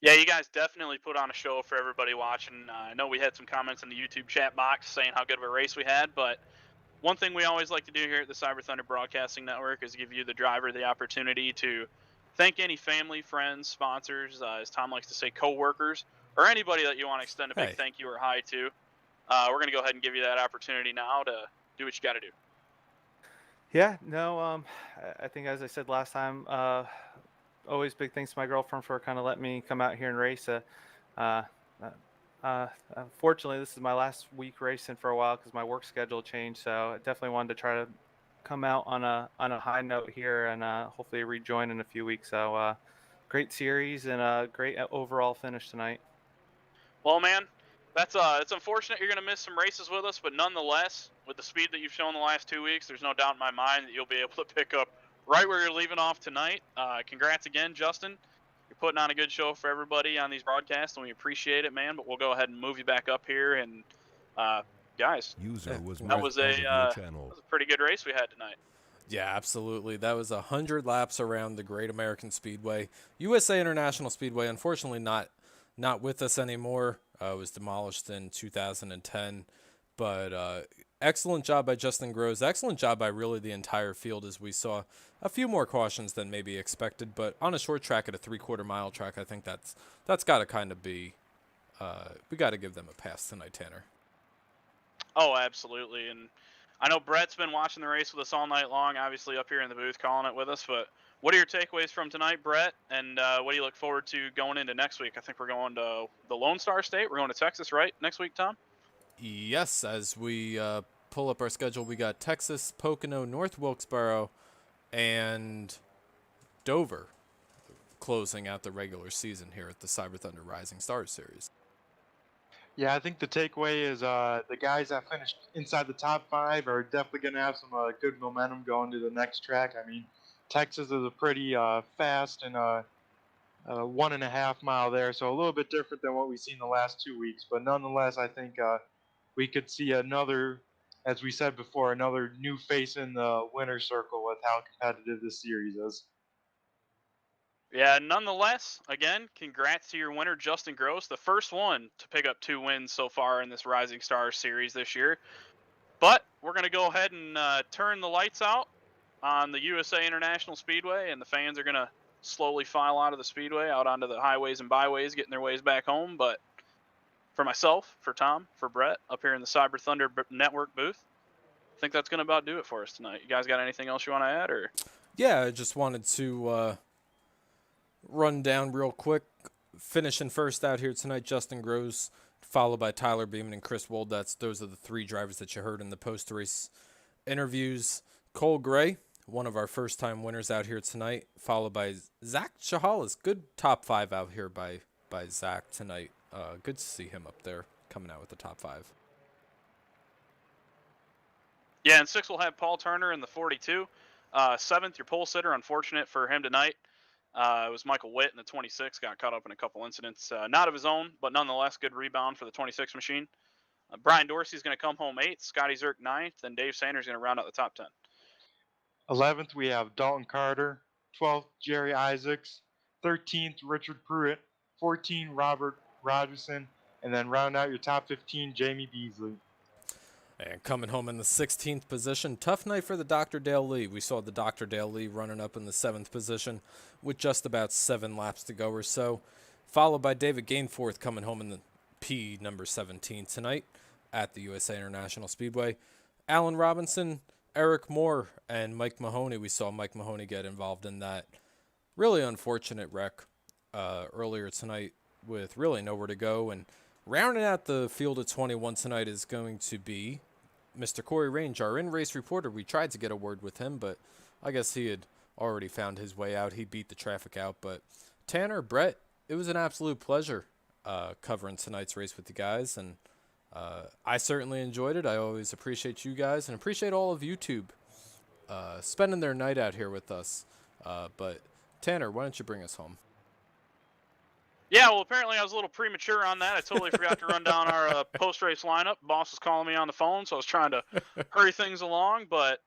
Yeah, you guys definitely put on a show for everybody watching. I know we had some comments in the YouTube chat box saying how good of a race we had, but one thing we always like to do here at the Cyber Thunder Broadcasting Network is give you, the driver, the opportunity to thank any family, friends, sponsors, as Tom likes to say, co-workers, or anybody that you want to extend a big thank you or hi to. We're going to go ahead and give you that opportunity now to do what you got to do. Yeah, no, I think as I said last time, always big thanks to my girlfriend for kind of letting me come out here and race. Unfortunately, this is my last week racing for a while because my work schedule changed. So I definitely wanted to try to come out on a high note here and hopefully rejoin in a few weeks. So great series and a great overall finish tonight. Well, man, it's unfortunate you're going to miss some races with us, but nonetheless, with the speed that you've shown the last 2 weeks, there's no doubt in my mind that you'll be able to pick up right where you're leaving off tonight. Congrats again, Justin. You're putting on a good show for everybody on these broadcasts, and we appreciate it, man. But we'll go ahead and move you back up here. And guys, that was a pretty good race we had tonight. Yeah, absolutely. That was 100 laps around the Great American Speedway. USA International Speedway, unfortunately not with us anymore. It was demolished in 2010. But excellent job by Justin Groves. Excellent job by really the entire field, as we saw a few more cautions than maybe expected. But on a short track at a 3/4 mile track, I think that's got to kind of be we got to give them a pass tonight, Tanner. Oh, absolutely. And I know Brett's been watching the race with us all night long, obviously up here in the booth calling it with us. But what are your takeaways from tonight, Brett? And what do you look forward to going into next week? I think we're going to the Lone Star State. We're going to Texas, right, next week, Tom? Yes, as we pull up our schedule, we got Texas, Pocono, North Wilkesboro, and Dover, closing out the regular season here at the Cyber Thunder Rising Stars Series. Yeah, I think the takeaway is the guys that finished inside the top 5 are definitely going to have some good momentum going to the next track. I mean, Texas is a pretty fast and 1.5 mile there, so a little bit different than what we've seen the last 2 weeks. But nonetheless, I think we could see another, as we said before, another new face in the winner's circle with how competitive this series is. Yeah, nonetheless, again, congrats to your winner, Justin Gross, the first one to pick up 2 wins so far in this Rising Stars series this year. But we're going to go ahead and turn the lights out on the USA International Speedway, and the fans are going to slowly file out of the speedway, out onto the highways and byways, getting their ways back home. But for myself, for Tom, for Brett, up here in the Cyber Thunder Network booth, I think that's going to about do it for us tonight. You guys got anything else you want to add? Or? Yeah, I just wanted to run down real quick. Finishing first out here tonight, Justin Gross, followed by Tyler Beeman and Chris Wold. Those are the 3 drivers that you heard in the post-race interviews. Cole Gray, one of our first-time winners out here tonight, followed by Zach Chahalas. Good top 5 out here by Zach tonight. Good to see him up there coming out with the top 5. Yeah, and 6 will have Paul Turner in the 42. 7th, your pole sitter. Unfortunate for him tonight. It was Michael Witt in the 26, got caught up in a couple incidents, not of his own, but nonetheless good rebound for the 26 machine. Brian Dorsey's going to come home 8th, Scotty Zerk 9th, and Dave Sanders going to round out the top 10. 11th, we have Dalton Carter. 12th, Jerry Isaacs. 13th, Richard Pruitt. 14, Robert Rogerson. And then round out your top 15, Jamie Beasley. And coming home in the 16th position, tough night for the Dr. Dale Lee. We saw the Dr. Dale Lee running up in the 7th position with just about 7 laps to go or so, followed by David Gainforth coming home in the P number 17 tonight at the USA International Speedway. Alan Robinson, Eric Moore, and Mike Mahoney. We saw Mike Mahoney get involved in that really unfortunate wreck earlier tonight with really nowhere to go. And rounding out the field of 21 tonight is going to be Mr. Corey Range, our in-race reporter. We tried to get a word with him, but I guess he had already found his way out. He beat the traffic out. But Tanner, Brett, it was an absolute pleasure covering tonight's race with you guys, and I certainly enjoyed it. I always appreciate you guys and appreciate all of YouTube spending their night out here with us. But Tanner, why don't you bring us home? Yeah, well, apparently I was a little premature on that. I totally forgot to run down our post-race lineup. Boss was calling me on the phone, so I was trying to hurry things along. But,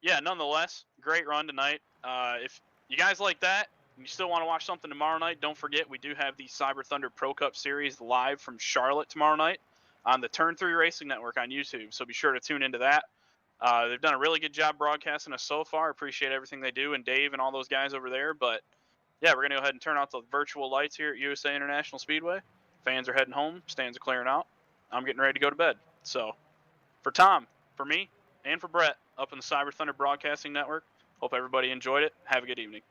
yeah, nonetheless, great run tonight. If you guys like that and you still want to watch something tomorrow night, don't forget we do have the Cyber Thunder Pro Cup Series live from Charlotte tomorrow night on the Turn 3 Racing Network on YouTube, so be sure to tune into that. They've done a really good job broadcasting us so far. Appreciate everything they do, and Dave and all those guys over there. But, yeah, we're going to go ahead and turn out the virtual lights here at USA International Speedway. Fans are heading home. Stands are clearing out. I'm getting ready to go to bed. So, for Tom, for me, and for Brett up in the Cyber Thunder Broadcasting Network, hope everybody enjoyed it. Have a good evening.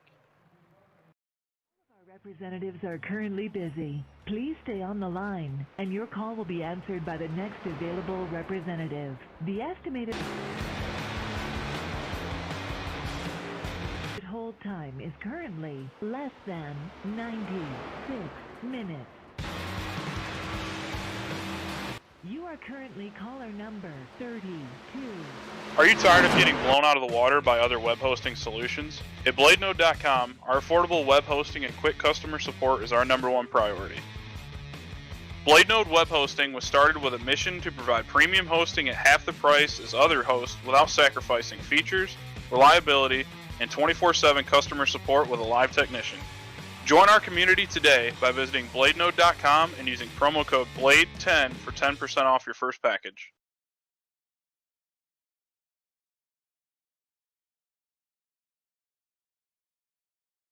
Our representatives are currently busy. Please stay on the line, and your call will be answered by the next available representative. The estimated hold time is currently less than 96 minutes. You are currently caller number 32. Are you tired of getting blown out of the water by other web hosting solutions? At BladeNode.com, our affordable web hosting and quick customer support is our #1 priority. BladeNode Web Hosting was started with a mission to provide premium hosting at half the price as other hosts without sacrificing features, reliability, and 24/7 customer support with a live technician. Join our community today by visiting BladeNode.com and using promo code BLADE10 for 10% off your first package.